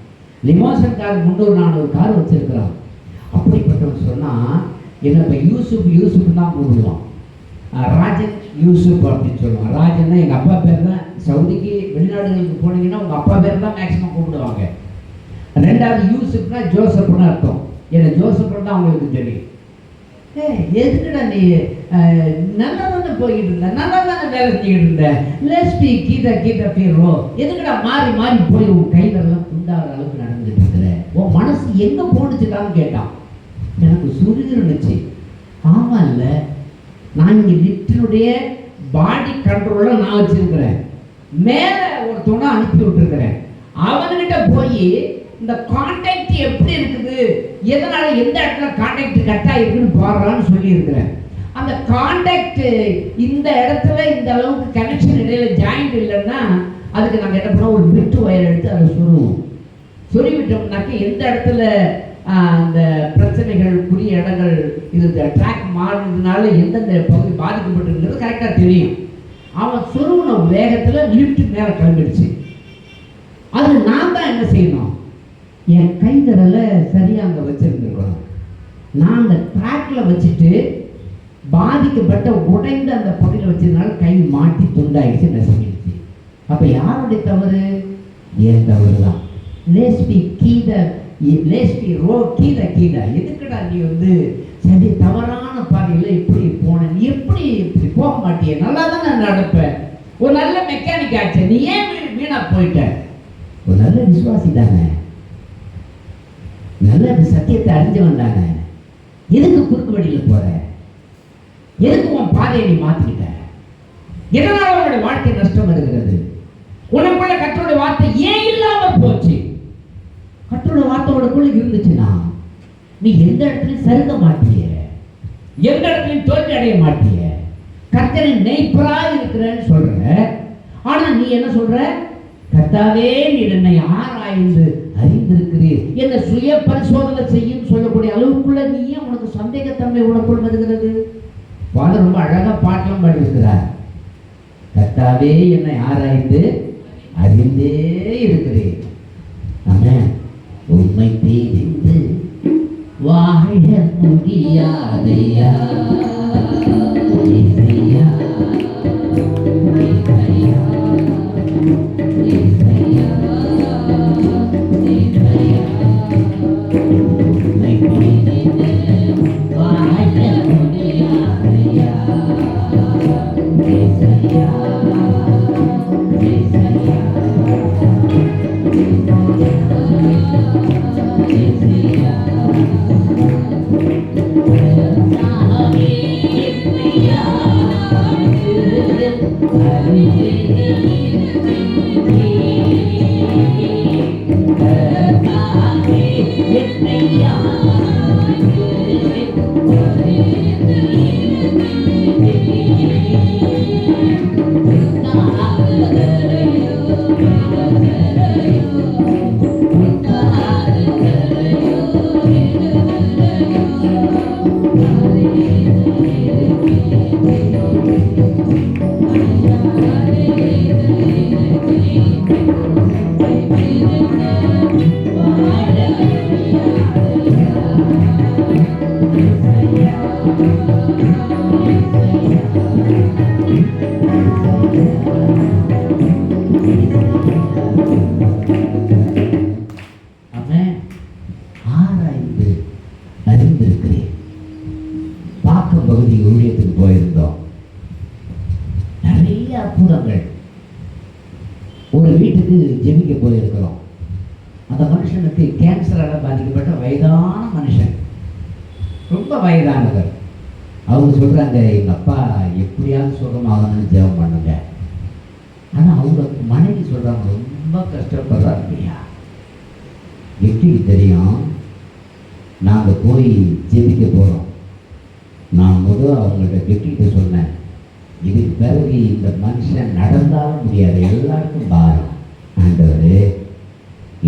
A: லிமோசன் கார் 300-400 கார் வச்சிருக்கிறான். அப்படிப்பட்டவன் சொன்னா என்ன, இப்போ யூசுப் தான் கூப்பிடுவான். ராஜன் யூசுப் அப்படின்னு சொல்லுவான். ராஜன்னா எங்கள் அப்பா பேர் தான். சவுதிக்கு வெளிநாடுகளுக்கு போனீங்கன்னா உங்கள் அப்பா பேர் தான் மேக்சிமம் கூப்பிடுவாங்க. ரெண்டாவது யூசுப்னா ஜோசப்னு அர்த்தம். ஏன்னா ஜோசப்னு தான் அவங்களுக்கு தெரியும். எதுக்குடா நீ நல்லா தானே போய்கிட்டு இருந்த, நல்லா தானே வேலை செஞ்சுக்கிட்டு இருந்த, லெஸ்பி கீதா பேரோ, எதுக்குடா மாறி மாறி போய் உன் கையிலெல்லாம் துண்டாகிற அளவுக்கு நடந்துட்டு இருக்கிற, உன் மனசு எங்கே போணுச்சுட்டான்னு கேட்டான். எனக்கு சுருங்கிருந்துச்சு. ஆமா இல்லை, நான் இங்கே லிட்டினுடைய பாடி கண்ட்ரோலில் நான் வச்சிருக்கிறேன், மேலே ஒரு துணை அனுப்பி விட்டுருக்கிறேன். அவன்கிட்ட போய் இந்த கான்டாக்ட் எப்படி இருக்குது, எதனால எந்த இடத்துல கான்டாக்ட் கட்டாக இருக்குன்னு பாடுறான்னு சொல்லியிருக்கிறேன். அந்த கான்டாக்ட் இந்த இடத்துல இந்த அளவுக்கு கனெக்ஷன் இடையில ஜாயிண்ட் இல்லைன்னா அதுக்கு நாங்கள் என்ன பண்ணோம், ஒரு பிட்டு ஒயர் எடுத்து அதை சொருவோம். சொருவிட்டோம்னாக்க எந்த இடத்துல அந்த பிரச்சனைகளுக்குரிய இடங்கள் இது ட்ராக் மாறினதுனால எந்தெந்த பகுதி பாதிக்கப்பட்டிருக்கிறது கரெக்டாக தெரியும். அவன் சொருவின வேகத்தில் லிஃப்ட் மேலே கிளம்பிடுச்சு. அது நான் தான் என்ன செய்யணும், என் கைவிரலை சரியாக அங்கே வச்சுருந்துருக்கணும். நான் அந்த ட்ராக்கில் வச்சுட்டு பாதிக்கப்பட்ட உடைந்த அந்த பகுதியில் வச்சதுனால கை மாட்டி துண்டாயிடுச்சு, நசுங்கிடுச்சு. அப்போ யாருடைய தவறு? என் தவறு தான். லேஸ்பி ரோ கீழ எதுக்குடா நீ சரி தவறான பாதையில் இப்படி போன, நீ எப்படி இப்படி போக மாட்டிய, நல்லா தான் நான் நடப்பேன், ஒரு நல்ல மெக்கானிக் ஆச்சு, நீ ஏன் வீணா போயிட்ட? ஒரு நல்ல விசுவாசி தானே, நல்ல சத்தியத்தை அறிஞ்சவன் தானே,
C: எதுக்கு குறுக்கு வழியில போற? எதுக்கு உன் பாதையை நீ மாத்திக்கிட்ட? எதனால உன்னுடைய வாழ்க்கை நஷ்டம் வருகிறது? உனக்குள்ள கர்த்தருடைய வார்த்தை ஏன் இல்லாம போச்சு? கர்த்தருடைய வார்த்தை உனக்குள்ள இருந்துச்சுன்னா நீ எந்த இடத்துலயும் சருக மாட்டிய, எந்த இடத்துலயும் தோல்வி அடைய மாட்டிய. கர்த்தரின் மேய்ப்பராய் இருக்கிறேன்னு சொல்ற. ஆனா நீ என்ன சொல்ற? கர்த்தாவே நீர் என்னை ஆராய்ந்து அறிந்திருக்கிறீர், என்ன சுய பரிசோதனை செய்யும் சொல்லக்கூடிய அளவுக்குள்ள நீ ஏன் உனக்கு சந்தேகத்தன்மை உனக்குள் வருகிறது? பாடல் ரொம்ப அழகா பாட்டெல்லாம் பாடியிருக்கிறார். கர்த்தாவே என்னை ஆராய்ந்து அறிந்தே இருக்கிறேன். ஆமென். உண்மை தெரிந்து வாழ முடியாதையா இசையா, இசையா, இசையா, இசையா. உண்மை தெரிந்து வாழ முடியாதையா இசையா, இசையா, இசையா. ஆராய்ந்து அறிந்திருக்கிறேன். பாக்கம் பகுதி ஊழியத்துக்கு போயிருந்தோம். நிறைய அற்புதங்கள். ஒரு வீட்டுக்கு ஜெபிக்க போயிருக்கிறோம். அந்த மனுஷனுக்கு கேன்சரால பாதிக்கப்பட்ட வயதான மனுஷன், ரொம்ப வயதானவர். அவங்க சொல்றாங்க, எங்க அப்பா எப்படியாவது சுகமாகணும்னு ஜெபம் பண்ணுங்க. ஆனா அவங்க மனைவி சொல்றாங்க, ரொம்ப கஷ்டப்படுறாங்க இல்லையா. எப்படி தெரியும்? நாங்க போய் ஜெபிக்க போறோம். நான் முதல் அவங்கள்ட்ட கெட்டிட்டு சொன்னேன், இதுக்கு பிறகு இந்த மனுஷன் நடந்தாலும் முடியாது, எல்லாருக்கும் பாரம். ஆண்டவரே,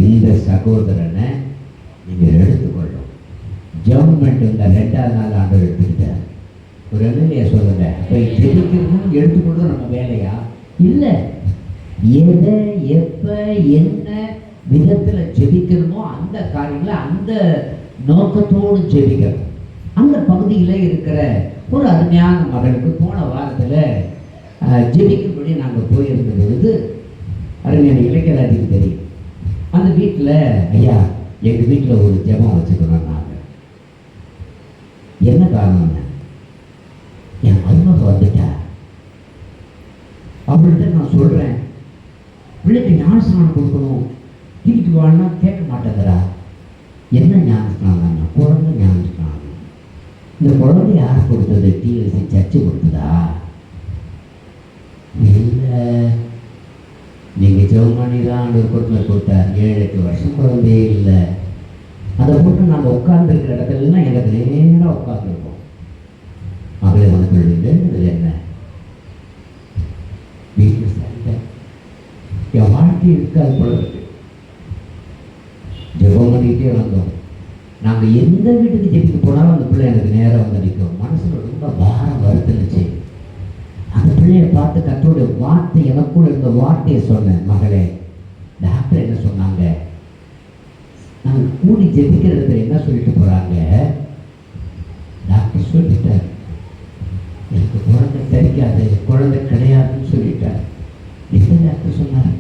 C: இந்த சகோதரனை நீங்கள் எடுத்துக்கொள்ளும். ஜெவர்மெண்ட் இந்த 2வது நாள் ஆண்டவர் எடுத்துக்கிட்டார். ஒரு எம்எல்ஏ சொல்லுங்க, இப்போ ஜெபிக்கிறதும் எடுத்துக்கொள்ளும் நம்ம வேலையா? இல்லை. எதை எப்ப என்ன விதத்துல ஜெபிக்கணுமோ அந்த காரியங்களை அந்த நோக்கத்தோடு ஜெபிக்கணும். அந்த பகுதியில் இருக்கிற ஒரு அருமையான மகளுக்கு போன வாரத்தில் ஜெபிக்கும்படி நாங்கள் போயிருந்த பொழுது, அருமையான இளைஞராஜுக்கு தெரியும், அந்த வீட்டில் ஐயா எங்கள் வீட்டில் ஒரு ஜெபம் வச்சுக்கணும். நாங்கள் என்ன காரணம்னா, என் மருமக வந்துட்டா. அவர்கிட்ட நான் சொல்கிறேன், பிள்ளைக்கு ஞானஸ்நானம் கொடுக்கணும், தூக்கிட்டு வான்னா கேட்க மாட்டேங்கிறா. என்ன ஞானஸ்நானம்? குழந்தை ஞானஸ்நானம். இந்த குழந்தை யார் கொடுத்தது? டிஎல்சி சர்ச்சு கொடுத்ததா? இல்லை, நீங்கள் ஜெவமணி தான் ஒரு குழந்தை கொடுத்தார். 7-8 வருஷம் குழந்தையே இல்லை. அதை போட்டு நாங்கள் உட்கார்ந்துருக்கிற இடத்துலலாம் எனக்கு நேராக உட்காந்துருக்கோம். மகளே உனக்கு வேண்டுதல் என்ன? வீட்டில் சண்டை, என் வாழ்க்கை இருக்காது போல இருக்கு. ஜெபம் பண்ணிக்கிட்டே வந்தோம். நாங்கள் எந்த வீட்டுக்கு ஜெபிக்க போனாலும் அந்த பிள்ளை எனக்கு நேராக வந்து நிற்கும். மனசில் ரொம்ப பாரம் வருத்துனுச்சு. அந்த பிள்ளையை பார்த்து கர்த்தருடைய வார்த்தை எனக்குள்ள இருந்த வார்த்தையை சொன்னேன். மகளே, டாக்டர் என்ன சொன்னாங்க? நாங்கள் கூடி ஜெபிக்கிற இடத்துல என்ன சொல்லிட்டு போகிறாங்க? டாக்டர் சொல்லிட்டார், எனக்கு குழந்தை கிடைக்காது, குழந்தை கிடையாதுன்னு சொல்லிட்டார். எந்த டாக்டர் சொன்னார்?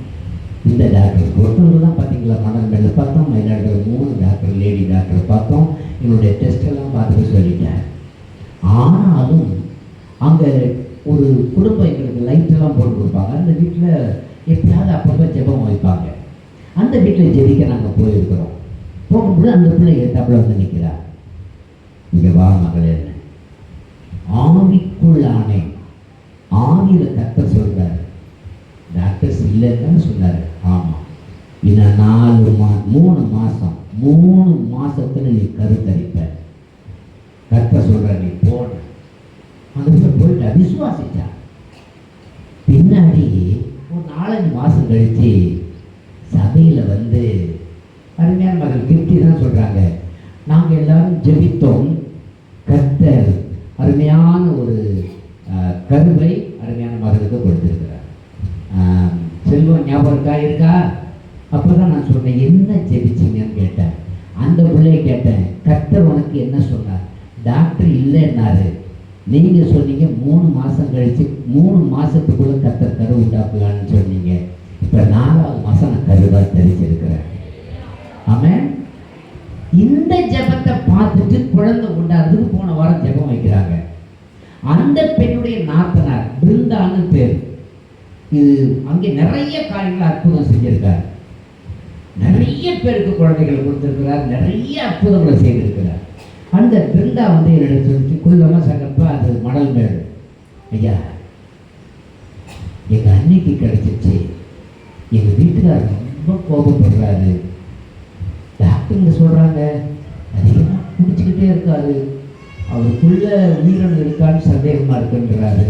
C: இந்த டாக்டர் ஒருத்தவங்க தான் பார்த்தீங்களா, மணல்மேடில் பார்த்தோம், மயிலாடுதுறை 3 டாக்டர் லேடி டாக்டர் பார்த்தோம். என்னுடைய டெஸ்ட் எல்லாம் பார்த்துட்டு சொல்லிட்டேன். ஆனாலும் அங்கே ஒரு குடும்பம் எங்களுக்கு லைட்டெல்லாம் போட்டு கொடுப்பாங்க. அந்த வீட்டில் எப்படியாவது அப்பப்போ ஜெபம் வைப்பாங்க. அந்த வீட்டில் ஜெபிக்க நாங்கள் போயிருக்கிறோம். போகும்போது அந்த பிள்ளை தப்பில் வந்து நிற்கிறார்.
A: இங்கே வா மகளே, ஆவிக்குள்ளானே. ஆவியில் கர்த்தர் சொல்றாரு. டாக்டர்ஸ் இல்லைன்னு சொன்னார். ஆமாம், இன்னும் 3 மாதம் 3 மாதத்துல நீ கருத்தரிப்ப. கர்த்தர் சொல்ற, நீ போன. அந்த போயிட்டா, விசுவாசிச்சா. பின்னாடி ஒரு 4-5 மாதம் கழிச்சு சபையில் வந்து அருமையான மகள் கிருத்தி தான் சொல்கிறாங்க, நாங்கள் எல்லாரும் ஜெபித்தோம், கர்த்தர் அருமையான ஒரு கருவை அருமையான மகளுக்கு கொடுத்துருக்கிறார். செல்வம் ஞாபகம் இருக்கா? அப்போ தான் நான் சொன்னேன், என்ன ஜெபிச்சிங்கன்னு கேட்டேன். அந்த பிள்ளையை கேட்டேன், கர்த்தர் உனக்கு என்ன சொன்னார்? டாக்டர் இல்லைன்னாரு. நீங்கள் சொன்னீங்க 3 மாதம் கழிச்சு 3 மாதத்துக்குள்ளே கர்த்தர் கரு உண்டாக்கலான்னு சொன்னீங்க. இப்போ 4வது மாதம் நான் கருவாக தெரிஞ்சிருக்கிறேன். ஆமாம். இந்த ஜெபத்தை பார்த்துட்டு குழந்தை உண்டாகிறதுக்கு போன வாரம் ஜெபம் வைக்கிறாங்க. அந்த பெண்ணுடைய நாத்தனார் பிருந்தான்னு பேர். இது அங்கே நிறைய காரியங்கள் அற்புதம் செஞ்சிருக்கார். நிறைய பேருக்கு குழந்தைகளை கொடுத்துருக்கிறார். நிறைய அற்புதங்களை செய்திருக்கிறார். அந்த பிருந்தா வந்து என்னோட சொல்லி குள்ளமாக சங்கப்ப அது மணல் மேடு. ஐயா, எங்கள் அன்னைக்கு கிடைச்சிச்சு. எங்கள் வீட்டுக்காரர் ரொம்ப கோபப்படுறாரு. டாக்டருங்க சொல்கிறாங்க அதிகமாக குடிச்சுக்கிட்டே இருக்காரு, அவருக்குள்ள உயிரினம் இருக்கான்னு சந்தேகமாக இருக்குன்றாரு.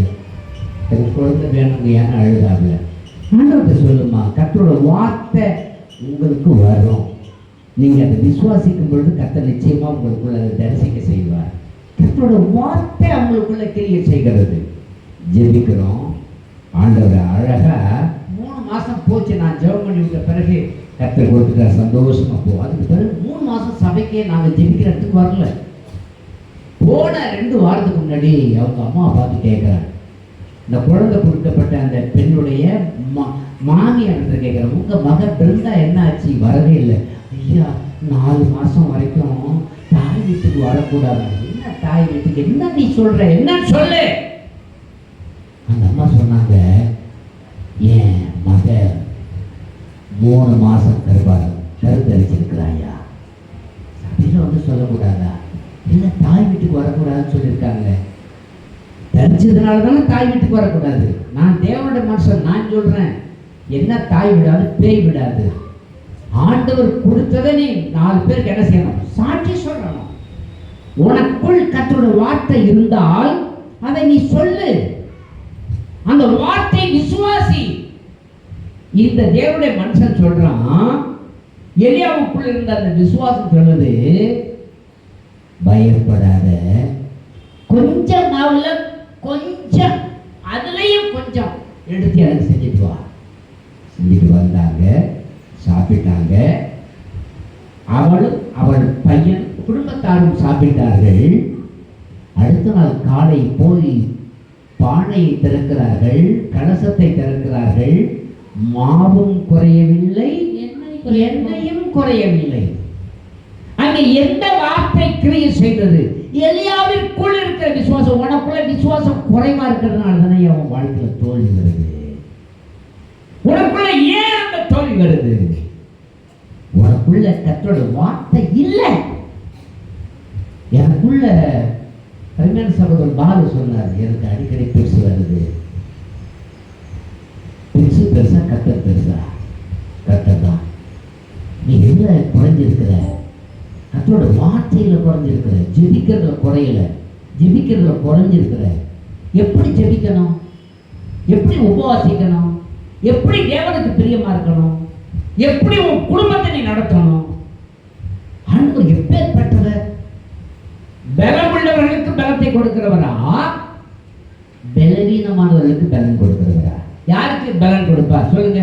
A: எனக்கு குழந்தை வேணுங்க, ஏன்னா அழுதாங்க. ஆண்டவர்கிட்ட சொல்லுமா, கர்த்தரோட வார்த்தை உங்களுக்கு வரும். நீங்கள் அதை விசுவாசிக்கும் பொழுது கர்த்தர் நிச்சயமாக உங்களுக்குள்ள அதை தரிசிக்க செய்வார். கர்த்தரோட வார்த்தை அவங்களுக்குள்ள கிரியை செய்கிறது. ஜெபிக்கிறோம். ஆண்டவர் அழகாக 3 மாதம் போச்சு. நான் ஜெபம் பண்ணி விட்ட பிறகு கர்த்தர் கொடுத்துட்டா, சந்தோஷமாக போ. அதுக்கு பிறகு 3 மாதம் சபைக்கே நாங்கள் ஜெபிக்கிற இடத்துக்கு வரல. போன 2 வாரத்துக்கு முன்னாடி அவங்க அம்மாவை பார்த்து கேட்குறாங்க, இந்த குழந்தை கொடுக்கப்பட்ட அந்த பெண்ணுடைய மாமியார் கேட்குறேன், உங்கள் மகன் பிருந்தா என்ன ஆச்சு? வரவே இல்லை. ஐயா, 4 மாதம் வரைக்கும் தாய் வீட்டுக்கு வரக்கூடாது. என்ன தாய் வீட்டுக்கு? என்ன நீ சொல்ற? என்னன்னு சொல்லு. அந்த அம்மா சொன்னாங்க, ஏன் மக 3 மாதம் கருத்தரிச்சிருக்கிறாயா? சபையில் வந்து சொல்லக்கூடாதா? இல்லை, தாய் வீட்டுக்கு வரக்கூடாதுன்னு சொல்லியிருக்காங்க. தரிச்சதுனால தானே தாய் வீட்டுக்கு வரக்கூடாது. நான் தேவனுடைய மனுஷன், நான் சொல்கிறேன், என்ன தாய் விடாது, பேய் விடாது. ஆண்டவர் கொடுத்ததை நீ 4 பேருக்கு என்ன செய்யணும்? சாட்சி சொல்லணும். உனக்குள் கர்த்தருடைய வார்த்தை இருந்தால் அதை நீ சொல்லு. அந்த வார்த்தை விசுவாசி. இந்த தேவனுடைய மனுஷன் சொல்றான், எலியாவுக்குள் இருந்த அந்த விசுவாசம் சொல்லுது, பயப்படாத, கொஞ்சம் நாவல கொஞ்சம் அதுலயும் கொஞ்சம் எடுத்து எனக்கு செஞ்சுட்டு வா. செஞ்சுட்டு வந்தாங்க, சாப்பிட்டாங்க. அவளும் அவள் பையன் குடும்பத்தாரும் சாப்பிட்டார்கள். அடுத்த நாள் காலை போய் பானையை திறக்கிறார்கள், கலசத்தை திறக்கிறார்கள். மாவும் குறையவில்லை, எண்ணெயும் குறையவில்லை. அங்கே எந்த வார்த்தை கிரியை செய்தது? எலியாவிற்குள் இருக்கிற விசுவாசம். உனக்குள்ள விசுவாசம் குறைவா இருக்கிறதுனால தானே அவன் வாழ்க்கையில தோல்வி வருது. உனக்குள்ள ஏன் அந்த தோல்வி வருது? உனக்குள்ள கர்த்தரோட வார்த்தை இல்லை. எனக்குள்ள அருமையான சகோதரர் பாலு சொன்னார், எனக்கு அடிக்கடி பெருசு வருது. பெருசு பெருசா, கர்த்தர் பெருசா? கர்த்தர் தான். நீ எதுல குறைஞ்சிருக்கிற? கர்த்தரோட வார்த்தையில குறைஞ்சிருக்கிற. ஜெபிக்கிறதுல குறையல, ஜெபிக்கிறதுல குறைஞ்சிருக்கிற. எப்படி ஜெபிக்கணும்? எப்படி உபவாசிக்கணும்? எப்படி தேவனுக்கு பிரியமா இருக்கணும்? எப்படி உன் குடும்பத்தை நீ நடத்தணும்? ஆண்டவர் எப்பேற்பட்டவர்? பலமுள்ளவர்களுக்கு பலத்தை கொடுக்கிறவரா, பலவீனமானவர்களுக்கு பலன் கொடுக்கிறவரா? யாருக்கு பலன் கொடுப்பார் சொல்லுங்க?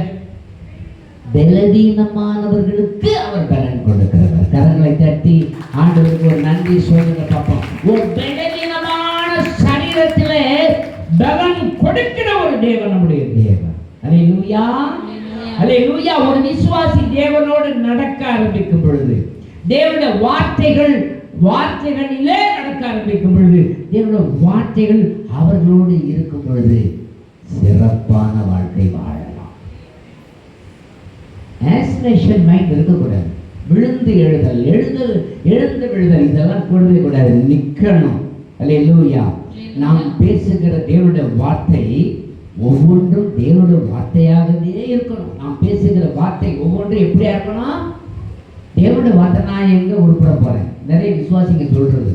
A: பலவீனமானவர்களுக்கு அவர் பலன் கொடுக்கிறவர். கரங்களை தட்டி ஆண்டவருக்கு ஒரு நன்றி சொல்லுங்க பாப்போம். ஒரு பலவீனமான சரீரத்திலே பலன் கொடுக்கிற ஒரு தேவன் நம்முடைய தேவன். அல்லேலூயா, அல்லேலூயா. ஒரு விசுவாசி தேவனோடு நடக்க ஆரம்பிக்கும் பொழுது, தேவனுடைய வார்த்தைகளிலே நடக்க ஆரம்பிக்கும் பொழுது, தேவனுடைய வார்த்தைகள் அவர்களோடு இருக்கும் பொழுது சிறப்பான வாழ்க்கை வாழலாம். ஆஸ்பிரேஷன் மைண்ட் இருக்கக்கூடாது.
C: விழுந்து எழுதல், எழுந்து விழுதல், இதெல்லாம் கூடவே கூடாது. நிக்கணும். அல்லேலூயா. நாம் பேசுகிற தேவனுடைய வார்த்தை ஒவ்வொன்றும் தேவனுடைய வார்த்தையாகவே இருக்கணும். நாம் பேசுகிற வார்த்தை ஒவ்வொன்றும் எப்படியா இருக்கணும்? தேவனுடைய வார்த்தை. நான் எங்க உட்பட போறேன்? நிறைய விசுவாசிங்க சொல்றது,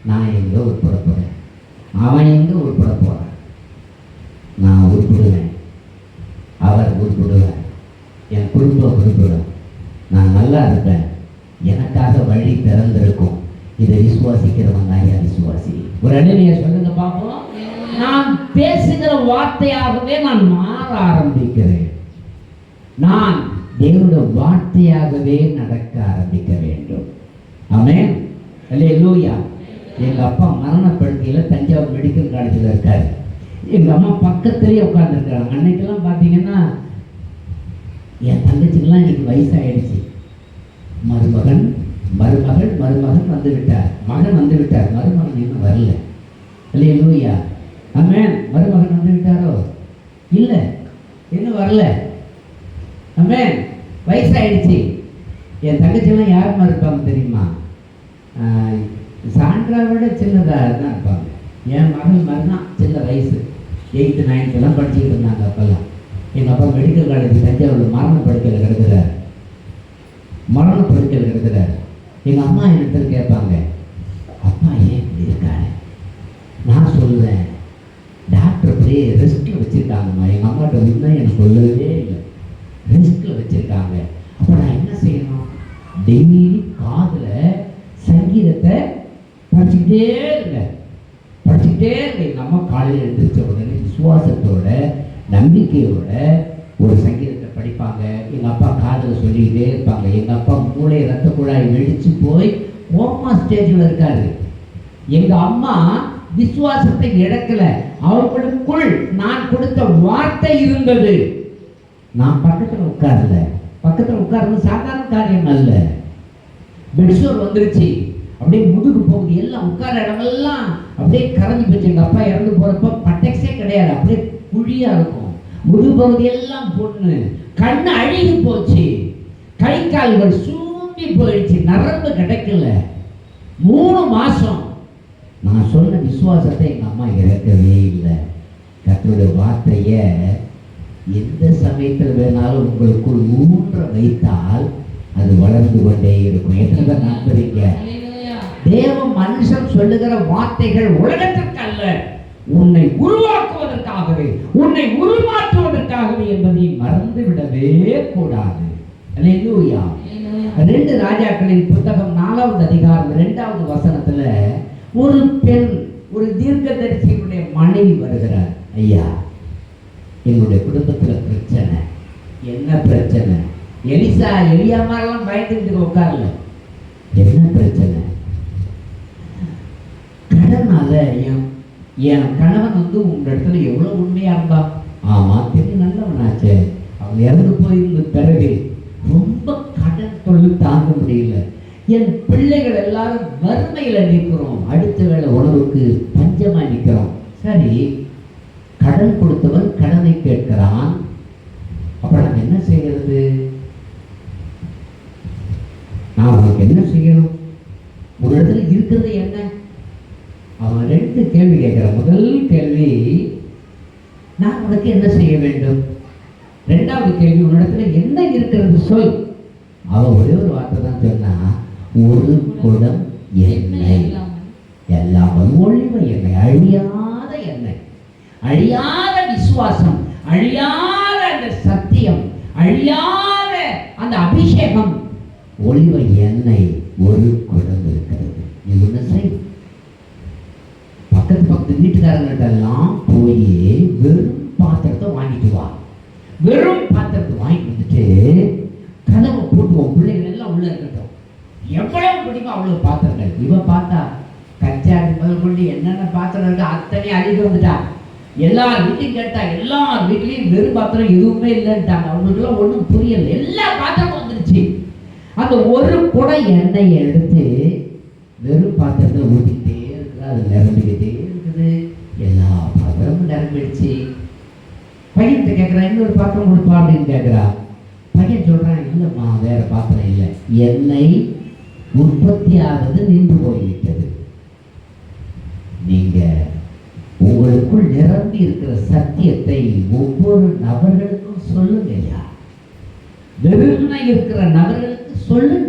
C: நான் எங்க உட்பட போறேன், அவன் எங்க உட்பட போறான், நான் உட்படுவேன், அவர் உட்படுவார், என் குடும்பம் உட்படும், நான் நல்லா இருப்பேன், எனக்காக வழி திறந்திருக்கும். இதை விசுவாசிக்கிறவன் தான் என் விசுவாசி. ஒரு அடைமையை சொல்லுங்க பார்ப்போம். நான் பேசுகிற வார்த்தையாகவே நான் மாற ஆரம்பிக்கிறேன். நான் தேவனுடைய வார்த்தையாகவே நடக்க ஆரம்பிக்க வேண்டும். ஆமென். அல்லேலூயா. எங்க அப்பா மரணப்படுக்கையில தஞ்சாவூர் மெடிக்கல் காலேஜில் இருக்காரு. எங்க அம்மா பக்கத்திலேயே உட்கார்ந்துருக்காங்க. அன்னைக்கெல்லாம் பார்த்தீங்கன்னா என் தங்கச்சிக்கெல்லாம் இன்னைக்கு வயசாயிடுச்சு. மருமகன் வந்து விட்டார், மகன் வந்து விட்டார், மருமகன் இன்னும் வரல. அல்லேலூயா. ஆமென். மருமகன் வந்து விட்டாரோ? இல்லை, இன்னும் வரல. ஆமென். வயசாயிடுச்சு. என் தங்கச்சியெல்லாம் யாருமா இருப்பாங்க தெரியுமா? சான்றாவோட சின்னதாக தான் இருப்பாங்க. என் மகன் மறுதான் சின்ன வயசு, 8th 9th எல்லாம் படிச்சுக்கிட்டு இருந்தாங்க அப்பெல்லாம். எங்கள் அப்பா மெடிக்கல் காலேஜ் தஞ்சாவூர் மரணப்படுக்கையில் கிடக்குறார். எங்கள் அம்மா என்னிடத்துல கேட்பாங்க, அப்பா ஏன் இப்படி இருக்காரு? நான் சொல்லுவேன், டாக்டர் அப்படியே ரெஸ்ட்டில் வச்சுருக்காங்கம்மா. எங்கள் அம்மாட்ட உண்மை எனக்கு சொல்லவே இல்லை, ரெஸ்ட்டில் வச்சுருக்காங்க. அப்போ நான் என்ன செய்யணும்? டெய்லி காதில் சங்கீதத்தை படிச்சுக்கிட்டே இருங்க. எங்கள் அம்மா காலையில் எழுந்திரிச்ச உடனே விசுவாசத்தோட நம்பிக்கையோட ஒரு சங்கீதத்தை படிப்பாங்க. எங்கள் அப்பா காதில் சொல்லிக்கிட்டே இருப்பாங்க. எங்கள் அப்பா மூளை ரத்த குழாய் வெடிச்சு போய் கோமா ஸ்டேஜில் இருக்காரு. எங்கள் அம்மா விசுவாசத்தை இழக்கல. அவர்களுக்குள் நான் கொடுத்த வார்த்தை இருந்தது. நான் பக்கத்தில் உட்கார்றது சாதாரண காரியம் அல்ல. பெட்ஷோர் வந்துருச்சு, அப்படியே முதுகு போகுது, எல்லாம் உட்கார இடமெல்லாம் அப்படியே கரைஞ்சி போச்சு. எங்கள் அப்பா இறந்து போகிறப்ப பட்டெக்ஸே கிடையாது, அப்படியே குழியாக இருக்கும். முதுகு பகுதி எல்லாம் பொண்ணு, கண்ணு அழுகி போச்சு, கை கால்கள் சூம்பி போயிடுச்சு, நரம்பு கிடைக்கல. 3 மாசம் நான் சொன்ன விசுவாசத்தை எங்கள் அம்மா இறக்கவே இல்லை. கர்த்தருடைய வார்த்தையை எந்த சமயத்தில் வேணாலும் உங்களுக்குள் ஊன்ற வைத்தால் அது வளர்ந்து கொண்டே இருக்கும். எத்தனை பேர் நம்புறீங்க? தேவ மனுஷன் சொல்லுகிற வார்த்தைகள் உலகத்திற்கு அல்ல, உன்னை உருவாக்குவதற்காகவே, உன்னை உருமாற்றுவதற்காகவே என்பதை மறந்து விடவே கூடாது. அல்லேலூயா. 2 ராஜாக்களின் புத்தகம் 4வது அதிகாரம் 2வது வசனத்துல ஒரு பெண், ஒரு தீர்க்கதரிசியுடைய மனைவி வருகிறார். ஐயா, என்னுடைய குடும்பத்துல பிரச்சனை. என்ன பிரச்சனை? எலியா மாதிரிலாம் பயந்துக்கிட்டு உட்காரல. என்ன பிரச்சனை? கடனால என் கணவன் உங்க இடத்துல எவ்வளவு உண்மையா இருந்தா? ஆமா, தெரியும், நல்லவனாச்சே. அவன் இறந்து போயிருந்த பிறகு ரொம்ப கடன் தொழில் தாங்க முடியல. என் பிள்ளைகள் எல்லாரும் வறுமையில நிற்கிறோம், அடுத்த வேளை உணவுக்கு பஞ்சமா நிற்கிறோம். சரி, கடன் கொடுத்தவன் கடனை கேட்கிறான், அப்ப நாங்க என்ன செய்யறது? நான் அவனுக்கு என்ன செய்யணும்? ஒரு இடத்துல இருக்கிறது என்ன? அவன் 2 கேள்வி கேட்கிறான். முதல் கேள்வி, நான் உனக்கு என்ன செய்ய வேண்டும்? 2வது கேள்வி, உன்னிடத்துல என்ன இருக்கிறது சொல். அவன் ஒரே ஒரு வார்த்தை தான் சொன்னா, ஒரு குடம் எண்ணெய், எல்லாம் ஒளிவ எண்ணெய், அழியாத எண்ணெய், அழியாத விசுவாசம், அழியாத அந்த சத்தியம், அழியாத அந்த அபிஷேகம், ஒளிவ எண்ணெய் ஒரு குடம் இருக்கிறது. நீ என்ன செய்? பக்கத்து வீட்டுக்காரங்கள்ட்டெல்லாம் போய் வெறும் பாத்திரத்தை வாங்கிட்டு வா. வெறும் பாத்திரத்தை வாங்கிட்டு வந்துட்டு கதவை போட்டுவோம், பிள்ளைகள் எல்லாம் உள்ள இருக்கட்டும். எவ்வளவு பிடிக்கும் அவ்வளவு பாத்திரங்கள். இவன் பார்த்தா கச்சாடி முதல் கொண்டு என்னென்ன பாத்திரம் இருக்கு அத்தனை அழிட்டு வந்துட்டா. எல்லார் வீட்லையும் கேட்டா, எல்லார் வீட்லையும் வெறும் பாத்திரம் எதுவுமே இல்லைன்ட்டாங்க. அவங்களுக்குலாம் ஒன்றும் புரியல. எல்லா பாத்திரமும் வந்துருச்சு. அந்த ஒரு குடம் எண்ணெயை எடுத்து வெறும் பாத்திரத்தை ஊற்றிக்கிட்டே இருக்குது. அது நிரம்பிக்கிட்டே இருக்குது. எல்லா பாத்திரமும் நிரம்பிடுச்சு. பையன்கிட்ட கேட்குறான், இன்னொரு பாத்திரம் கொடுப்பா அப்படின்னு கேட்குறா. பையன் சொல்கிறான், இல்லைம்மா வேற பாத்திரம் இல்லை.
A: எண்ணெய் உற்பத்தியாவது நின்று போய்விட்டது. நீங்க உங்களுக்குள் நிரம்பி இருக்கிற சத்தியத்தை ஒவ்வொரு நபர்களுக்கும் சொல்லுங்கய்யா. வெறுமனை இருக்கிற நபர்களுக்கு சொல்லுங்க.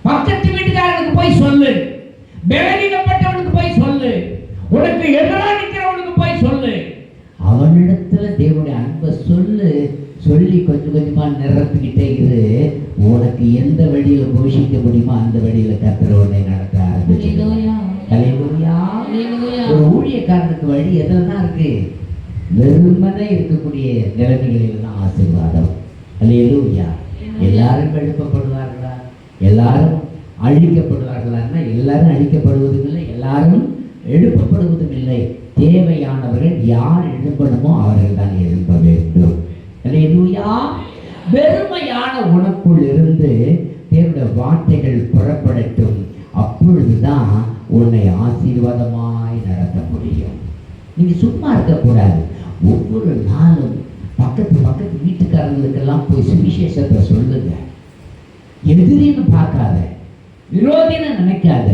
C: பக்கத்து வீட்டுக்காரனுக்கு போய் சொல்லு, பலவீனப்பட்டவனுக்கு போய் சொல்லு, உனக்கு எதிராக நிற்கிறவனுக்கு போய் சொல்லு.
A: அவனிடத்துல தேவனுடைய அன்பை சொல்லி கொஞ்சம் கொஞ்சமா நிரப்பிக்கிட்டே இரு. உனக்கு எந்த வழியில போஷிக்க முடியுமோ அந்த வழியில கர்த்தர் உன்னை நடத்த ஆரம்பிச்சு. ஒரு ஊழியக்காரனுக்கு வழி எதெல்லாம் இருக்கு? வெறுமனே இருக்கக்கூடிய நிலைமைகளில் தான் ஆசீர்வாதம். அல்லேலூயா. எல்லாரும் எழுப்பப்படுவார்களா? எல்லாரும் அழிக்கப்படுவார்களான்னா எல்லாரும் அழிக்கப்படுவதும் இல்லை, எல்லாரும் எழுப்பப்படுவதும் இல்லை. தேவையானவர்கள் யார் எழுப்பணுமோ அவர்கள் தான் எழுப்ப வேண்டும். அல்லேலூயா. வெறுமையான உனக்குள் இருந்து தேவனுடைய வார்த்தைகள் புறப்படட்டும். அப்பொழுதுதான் உன்னை ஆசீர்வாதமாய் நடத்த முடியும். நீங்க சும்மா இருக்கக்கூடாது. ஒவ்வொரு நாளும் பக்கத்து வீட்டுக்காரங்களுக்கெல்லாம் போய் சுவிசேஷத்தை சொல்லுங்க. எதிரின்னு பார்க்காத, விரோதின்னு நினைக்காத.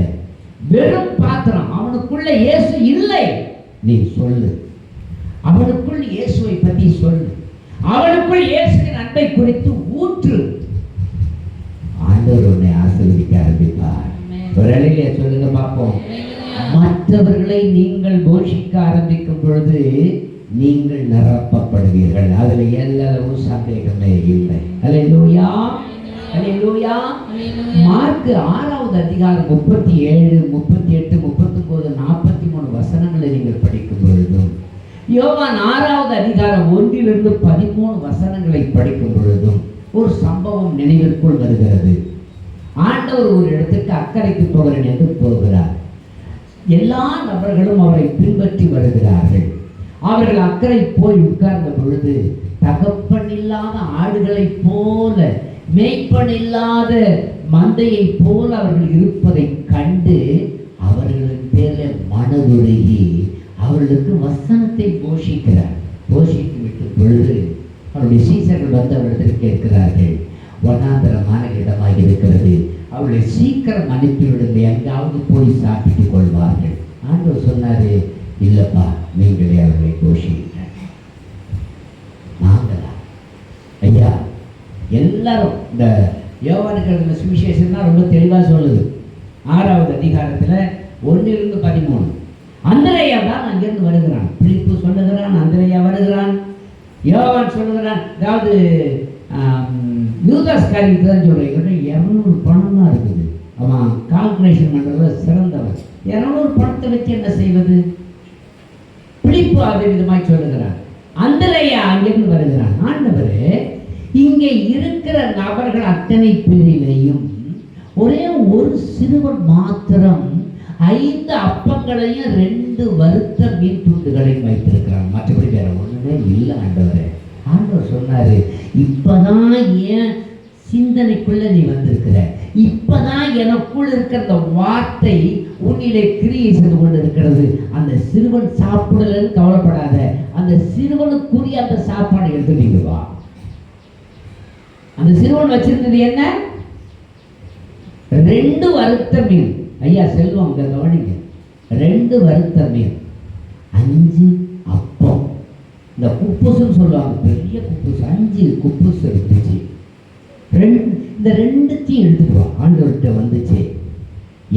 A: வெறும் பாத்திரம், அவனுக்குள்ள இயேசு இல்லை நீ சொல்லு. அவனுக்குள் இயேசுவை பற்றி சொல்லு. அவனுக்குள் இயேசுவின் அன்பை குறித்து ஊற்று. ஆண்டவர் உன்னை ஆசீர்வதிக்க ஆரம்பிப்பார். ஒரு அழகிய சொல்லுங்க பார்ப்போம். மற்றவர்களை நீங்கள் போஷிக்க ஆரம்பிக்கும் பொழுது நீங்கள் நிரப்பப்படுவீர்கள். அதுல எல்லளவும் சந்தேகமே இல்லை. அல்லேலூயா. அல்லேலூயா. மார்க் 6வது அதிகாரம் 37, 38, 39, 43 வசனங்களை நீங்கள் படிக்கும் பொழுதும், யோவான் 6வது அதிகாரம் 1 - 13 வசனங்களை படிக்கும் பொழுதும் ஒரு சம்பவம் நினைவிற்குள் வருகிறது. ஆண்டவர் ஒரு இடத்துக்கு அக்கறைக்கு போகிறேன் என்று போகிறார். எல்லா நபர்களும் அவரை பின்பற்றி வருகிறார்கள். அவர்கள் அக்கறை போய் உட்கார்ந்த பொழுது தகப்பன் இல்லாத ஆடுகளைப் போல, மேய்ப்பன் இல்லாத மந்தையை போல அவர்கள் இருப்பதை கண்டு அவர்களின் பேரில் மனதுருகி அவர்களுக்கு வசனத்தை போஷிக்கிறார். போஷித்து விட்ட பொழுது அவருடைய சீசர்கள் வந்து அவரிடத்தில் கேட்கிறார்கள், வனாந்தரமான இடமாக இருக்கிறது, அவர்களை சீக்கிரம் அனுப்பிவிடுங்க, எங்காவது போய் சாப்பிட்டுக் கொள்வார்கள். ஆண்டவர் சொன்னாரு, இல்லப்பா, நீங்களே அவர்களை போஷிங்க. நாங்களா? ஐயா, எல்லாரும் இந்த யோவானுக்கு சுவிசேஷம் தான் ரொம்ப தெளிவாக சொல்லுது. 6வது அதிகாரத்தில் 1 - 13 அந்திரேயா தான் அங்கிருந்து வருகிறான். பிலிப்பு சொல்லுகிறான், அந்திரேயா வருகிறான், யோவான் சொல்லுகிறான். அதாவது யூதாஸ் காரியத்தை தான் சொல்கிறேன். 200 பணம் தான் இருக்குது. அவன் கால்குலேஷன் பண்ணுறதுல சிறந்தவன். 200 பணத்தை வச்சு என்ன செய்வது? பிலிப்பு அதே விதமாய் சொல்லுகிறான். அந்திரேயா அங்கிருந்து வருகிறான். ஆண்டவரே, இங்கே இருக்கிற நபர்கள் அத்தனை பேரிலேயும் ஒரே ஒரு சிறுவன் மாத்திரம் 5 அப்பங்களையும் 2 வறுத்த மீன் துண்டுகளையும் வைத்திருக்கிறான். மற்றபடி வேற ஒண்ணுமே இல்லை ஆண்டவரே. ஆண்டவர் சொன்னாரு, இப்பதான் ஏன் சிந்தனைக்குள்ள நீ வந்திருக்கிற, இப்பதான் எனக்குள் இருக்கிற அந்த வார்த்தை உன்னிலே கிரியை செய்து கொண்டு இருக்கிறது. அந்த சிறுவன் சாப்பிடலன்னு கவலைப்படாத, அந்த சிறுவனுக்குரிய அந்த சாப்பாடை எடுத்துட்டீங்க வா. அந்த சிறுவன் வச்சிருந்தது என்ன? 2 வறுத்த மீன். ஐயா செல்வம், அங்க கவனிங்க. 2 வறுத்த மீன், 5 அப்பம். இந்த குப்புசுன்னு சொல்லுவாங்க, பெரிய குப்புசு, 5 குப்புசு இருந்துச்சு. இந்த 2த்தையும் எடுத்துக்குவோம். ஆண்டவர்கிட்ட வந்துச்சு.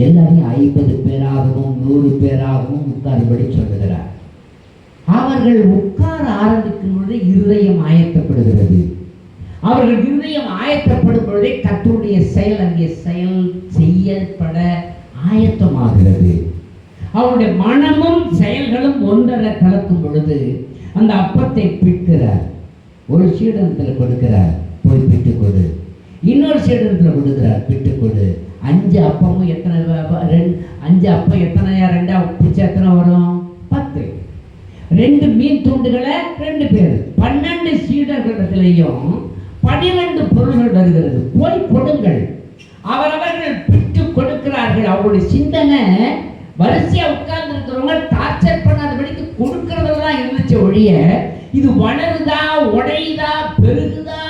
A: எல்லாரையும் 50 பேராகவும் 100 பேராகவும் உட்காரும்படி சொல்லுகிறார். அவர்கள் உட்கார ஆரம்பிக்கும் பொழுது இருதயம் ஆயத்தப்படுகிறது. அவர்கள் இருதயம் ஆயத்தப்படும் பொழுதே கர்த்தருடைய செயல் அங்கே செய்யப்பட ஆயத்தமாகிறது. அவருடைய மனமும் செயல்களும் ஒன்றரை கலக்கும் பொழுது அந்த அப்பத்தை பிட்கிறார். ஒரு சீடத்தில் கொடுக்கிறார், போய் பிட்டு கொடு. இன்னொரு சீடத்தில் கொடுக்கிறார், பிட்டு கொடு. 5 அப்பமும் எத்தனை? 5 அப்பம் எத்தனையா? 2 பிச்சை எத்தனை வரும்? 10. 2 மீன் துண்டுகளை 2 பேர், 12 சீடர்களிடத்திலையும் 12 பொருள்கள் வருகிறது. போய் கொடுங்கள். அவரவர்கள் பிட்டு கொடுக்கிறார்கள். அவருடைய சிந்தனை வரிசையா உட்கார்ந்து இருக்கிறவங்க டார்ச்சர் பண்ணாதபடிக்கு கொடுக்கறதெல்லாம் இருந்துச்சு ஒழிய, இது வளருதா, உடையுதா, பெருகுதா,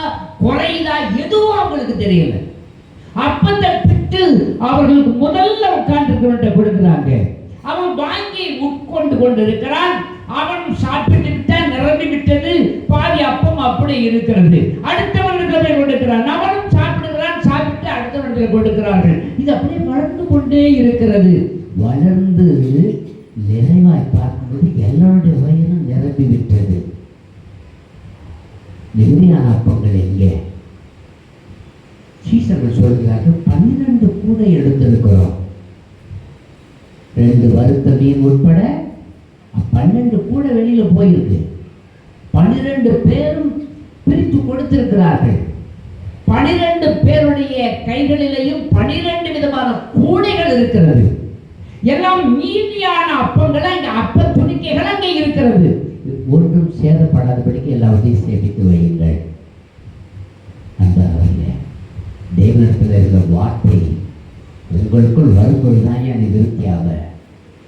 A: குறையுதா, எதுவும் அவங்களுக்கு தெரியல.
C: அப்பத்தை பிட்டு அவர்களுக்கு முதல்ல உட்கார்ந்து கொடுக்கிறாங்க. அவன் வாங்கி உட்கொண்டு கொண்டிருக்கிறான். அவன் சாப்பிட்டு விட்டான், நிரம்பி விட்டது. பாதி அப்பம் அப்படி இருக்கிறது. அடுத்தவர்களுக்கு கொடுக்கிறான், அவனும் சாப்பிடுகிறான், சாப்பிட்டு அடுத்தவர்களுக்கு கொடுக்கிறார்கள். இது அப்படியே வளர்ந்து கொண்டே இருக்கிறது. வளர்ந்து நிறைவாய் பார்க்கும்போது எல்லாருடைய வயிறும் நிரம்பி விட்டது. நிம்மதியான அப்பங்கள் எங்கே? சீசர்கள் சொல்கிறார்கள் 12 கூடை எடுத்திருக்கிறோம். 2 வறுத்த மீன் உட்பட 12 கூட வெளியில போயிருக்கு. 12 பேரும் பிரித்து கொடுத்திருக்கிறார்கள். 12 பேருடைய கைகளிலேயும் 12 விதமான கூடைகள் இருக்கிறது. எல்லாம் மீதியான அப்பங்கள், அங்கே அப்ப துணிக்கைகள் அங்கே இருக்கிறது. ஒன்றும் சேதப்படாதபடிக்கு எல்லாவற்றையும் சேமித்து வையுங்கள். அன்பானவர்களே, தேவனிடத்தில் இருக்கிற வார்த்தை உங்களுக்குள் வரும்பொழுதுதான் என் விருத்தியாக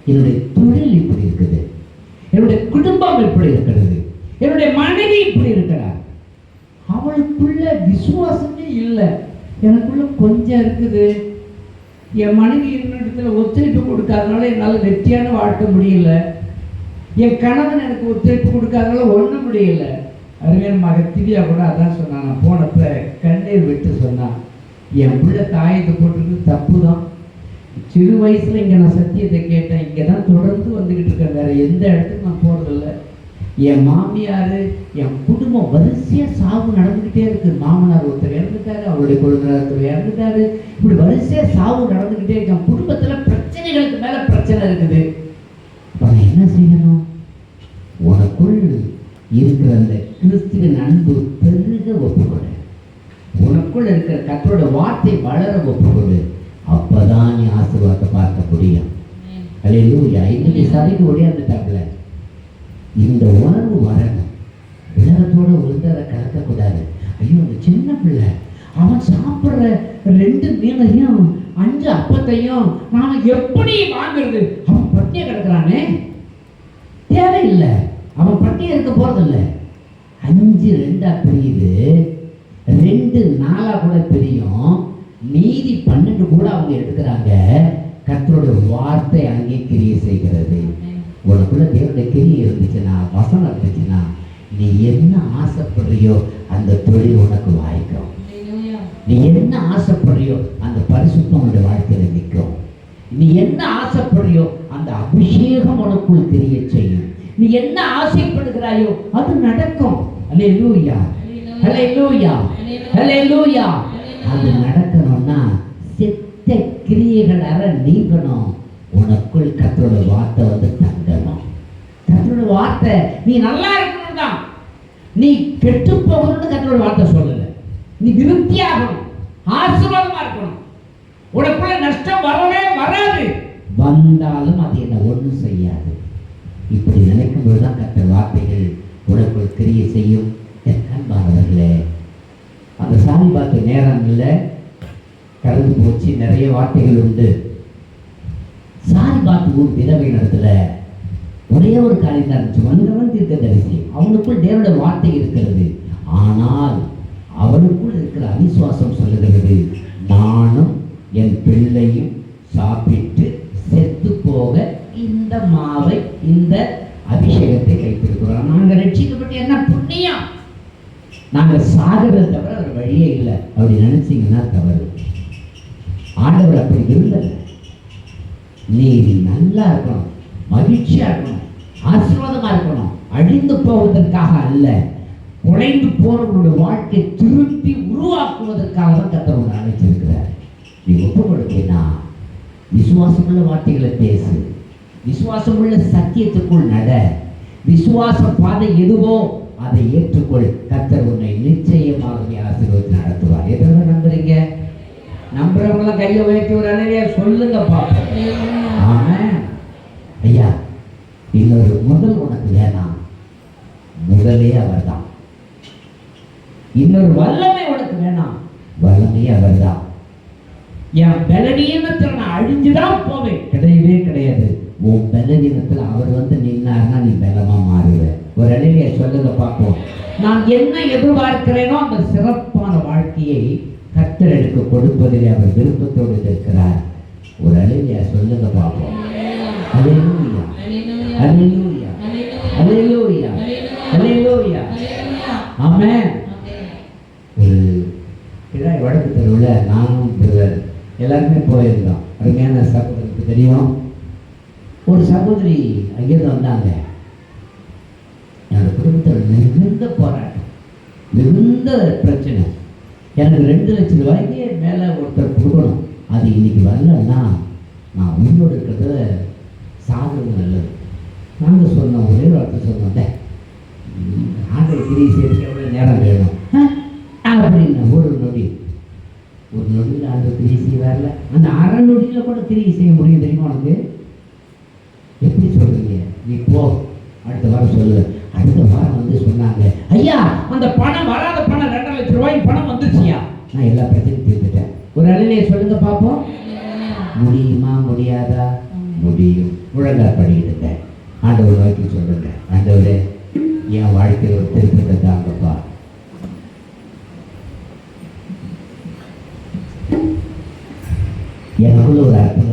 C: என்னுடைய தொழில் இப்படி இருக்குது, என்னுடைய குடும்பம் இப்படி இருக்கிறது, என்னுடைய மனைவி இப்படி இருக்கிறார். அவளுக்குள்ள விசுவாசமே இல்லை, எனக்குள்ள கொஞ்சம் இருக்குது. என் மனைவி என்னிடத்துல ஒத்துழைப்பு கொடுக்காதனால என்னால் வெற்றியான வாழ்க்கை முடியல. என் கணவன் எனக்கு ஒத்துழைப்பு கொடுக்காதனால ஒன்றும் முடியல. அருமையான மக திவ்யா கூட அதான் சொன்னான். நான் போனப்ப கண்ணீர் விட்டு சொன்னான், என் பிள்ளை தாயத்தை போட்டுருக்கு, தப்பு தான். சிறு வயசுல இங்கே நான் சத்தியத்தை கேட்டேன், இங்கே தான் தொடர்ந்து வந்துக்கிட்டு இருக்கேன், வேற எந்த இடத்துக்கு நான் போகிறதில்ல. என் மாமியார், என் குடும்பம் வரிசையாக சாவு நடந்துக்கிட்டே இருக்கு. மாமனார் ஒருத்தர் இறந்துட்டாரு, அவருடைய குழந்தையார் ஒருத்தர் இறந்துட்டாரு. இப்படி வரிசையாக சாவு நடந்துக்கிட்டே இருக்கு. என் குடும்பத்தில் பிரச்சனைகளுக்கு மேலே பிரச்சனை இருக்குது. அப்போ என்ன செய்யணும்? உனக்குள் இருக்கிற அந்த கிறிஸ்துவின் அன்பு பெருக ஒப்புக்கொடு. உனக்குள் இருக்கிற கர்த்தருடைய வார்த்தை வளர ஒப்புக்கொடு. அப்பதான் நீ ஆசீர்வாதத்தை பார்க்க முடியும். அல்லேலூயா. இன்னைக்கு சபைக்கு ஓடியாந்துட்டாங்கள, இந்த உணர்வு வரணும். உலகத்தோட உளுந்தர கலக்கக்கூடாது. ஐயோ, அந்த சின்ன பிள்ளை அவன் சாப்பிட்ற 2 மீனையும் 5 அப்பத்தையும் நாம எப்படி வாங்குறது? அவன் பட்டியை கிடக்குறானே, தேவையில்லை. அவன் பட்டியை இருக்க போறதில்லை. 5 2 பிரியுது, 2 4 கூட பிரியும், மீதி 12 கூட அவங்க எடுக்கிறாங்க. கர்த்தருடைய வார்த்தை அங்கே கிரியை செய்கிறது. உனக்குள்ள தேவனுடைய கிரியை இருந்துச்சுன்னா, வசனம் இருந்துச்சுன்னா, நீ என்ன ஆசைப்படுறியோ அந்த தொழில் உனக்கு வாய்க்கும். நீ என்ன ஆசைப்படுறியோ அந்த பரிசுத்தம் உன்னுடைய வாழ்க்கையில நிற்கும். நீ என்ன ஆசைப்படுறியோ அந்த அபிஷேகம் உனக்குள் கிரியை செய்யும். நீ என்ன ஆசைப்படுகிறாயோ அது நடக்கும். அல்லேலூயா, அல்லேலூயா, அல்லேலூயா. அது நடக்கணும்னா செத்த கிரியைகள் அற நீங்கணும். உனக்குள் கர்த்தருடைய வார்த்தை வந்து தங்கணும். கர்த்தருடைய வார்த்தை நீ நல்லா இருக்கணும் தான். நீ கெட்டு போகணும்னு கர்த்தருடைய வார்த்தை சொல்லல. நீ விருத்தியாகணும், ஆசீர்வாதமா இருக்கணும். உனக்குள்ள நஷ்டம் வரவே வராது. வந்தாலும் அது என்ன ஒன்றும் செய்யாது. இப்படி நினைக்கும் போதுதான் கர்த்தர் வார்த்தைகள் உனக்குள் கிரியை செய்யும். என் அன்பானவர்களே, அந்த சாமி பார்த்த நேரம் இல்லை, கடந்து போச்சு. நிறைய வார்த்தைகள் உண்டு. சாரி பார்த்து ஊர் விதவை நடத்துல ஒரே ஒரு காரியம் தான் இருந்துச்சு. வந்தவன் தீர்க்கதரிசி, அவனுக்குள் தேவனுடைய வார்த்தை இருக்கிறது. ஆனால் அவனுக்குள் இருக்கிற அவிசுவாசம் சொல்லுகிறது, நானும் என் பிள்ளையும் சாப்பிட்டு செத்து போக இந்த மாவை, இந்த அபிஷேகத்தை கைப்பிடிக்கிறோம். நாங்கள் ரட்சிக்கப்பட்டு என்ன புண்ணியம், நாங்கள் சாகிறத தவிர ஒரு வழியே இல்லை அப்படி நினைச்சீங்கன்னா தவறு. ஆண்டவர் அப்படி இல்லை. நீ நல்லா இருக்கணும், மகிழ்ச்சியா இருக்கணும், ஆசீர்வாதமா இருக்கணும். அழிந்து போவதற்காக அல்ல, குறைந்து போறவங்களுடைய வாழ்க்கை திருப்பி உருவாக்குவதற்காக தான் கர்த்தர் உன்னை அழைச்சிருக்கிறார். நீ ஒப்பு கொடுத்தீங்கன்னா விசுவாசமுள்ள வார்த்தைகளை பேசு, விசுவாசமுள்ள சத்தியத்துக்குள் நட, விசுவாச பாதை எதுவோ அதை ஏற்றுக்கொள். கர்த்தர் உன்னை நிச்சயமாக ஆசீர்வாதத்தை நடத்துவார். எத்தனை நம்புறீங்க? நம்புறவங்களாம் கையை உயர்த்தி ஒரு அலையா சொல்லுங்க பார்ப்போம். ஆமென். ஐயா, இன்னொரு முதல் உனக்கு வேணாம், முதலே அவர் தான். இன்னொரு வல்லமை உனக்கு வேணாம், வல்லமே அவர் தான். என் பலவீனத்தில் நான் அழிஞ்சுதான் போவேன், கிடையவே கிடையாது. உன் பலவீனத்தில் அவர் வந்து நின்னார்னா நீ பலமா மாறுவ. ஒரு அலையா சொல்லுங்க பார்ப்போம். நான் என்ன எதிர்பார்க்கிறேனோ அந்த சிறப்பான வாழ்க்கையை
A: கர்த்தர் எனக்கு கொடுப்பதிலே அவர் விருப்பத்தோடு இருக்கிறார். ஒரு அலையிலையா சொல்லுங்க பார்ப்போம். அல்லேலூயா, அல்லேலூயா, அல்லேலூயா, அல்லேலூயா. ஆமென். ஒரு கிழாய் வடக்கு தெருவில் நானும் பிரதர் எல்லாருமே போயிருந்தோம். அருமையான சகோதரருக்கு தெரியும். ஒரு சகோதரி அங்கேருந்து வந்தாங்க. என்னோட குடும்பத்தில் மிகுந்த போராட்டம், மிகுந்த பிரச்சனை. எனக்கு 2 லட்சம் ரூபாய்க்கு மேலே ஒருத்தர் கொடுக்கணும். அது இன்னைக்கு வரலன்னா நான் உயிரோடு இருக்கிறத சாகிறது நல்லது. நாங்கள் சொன்னோம், ஒரே வார்த்தை சொன்னோம், ஆண்டை கிரி செய்யறதுக்கு எவ்வளோ நேரம் வேணும் அப்படின்னு. ஒரு நொடியில் ஆண்டு கிரி செய்ய வரல. அந்த அரை நொடியில் கூட கிரி செய்ய முடியும் தெரியுமா உனக்கு? எப்படி சொல்றீங்க? நீ போ, அடுத்த வாரம் சொல்லு. அடுத்த வாரம் வந்து சொன்னாங்க, ஐயா
C: அந்த பணம் வராத பணம் 2 லட்சம் ரூபாய்க்கு பணம் வந்துருச்சியா.
A: நான் எல்லா பிரச்சனையும் தீர்த்துட்டேன்.
C: ஒரு அலையிலே சொல்லுங்க பார்ப்போம்.
A: முடியுமா முடியாதா? முடியும். முழங்கால் படிக்கிட்டு ஆண்டவர் வாக்கி சொல்லுங்க, ஆண்டவரே என் வாழ்க்கையில் ஒரு திருப்பத்தை தாங்கப்பா. எனக்குள்ள ஒரு அற்புதம்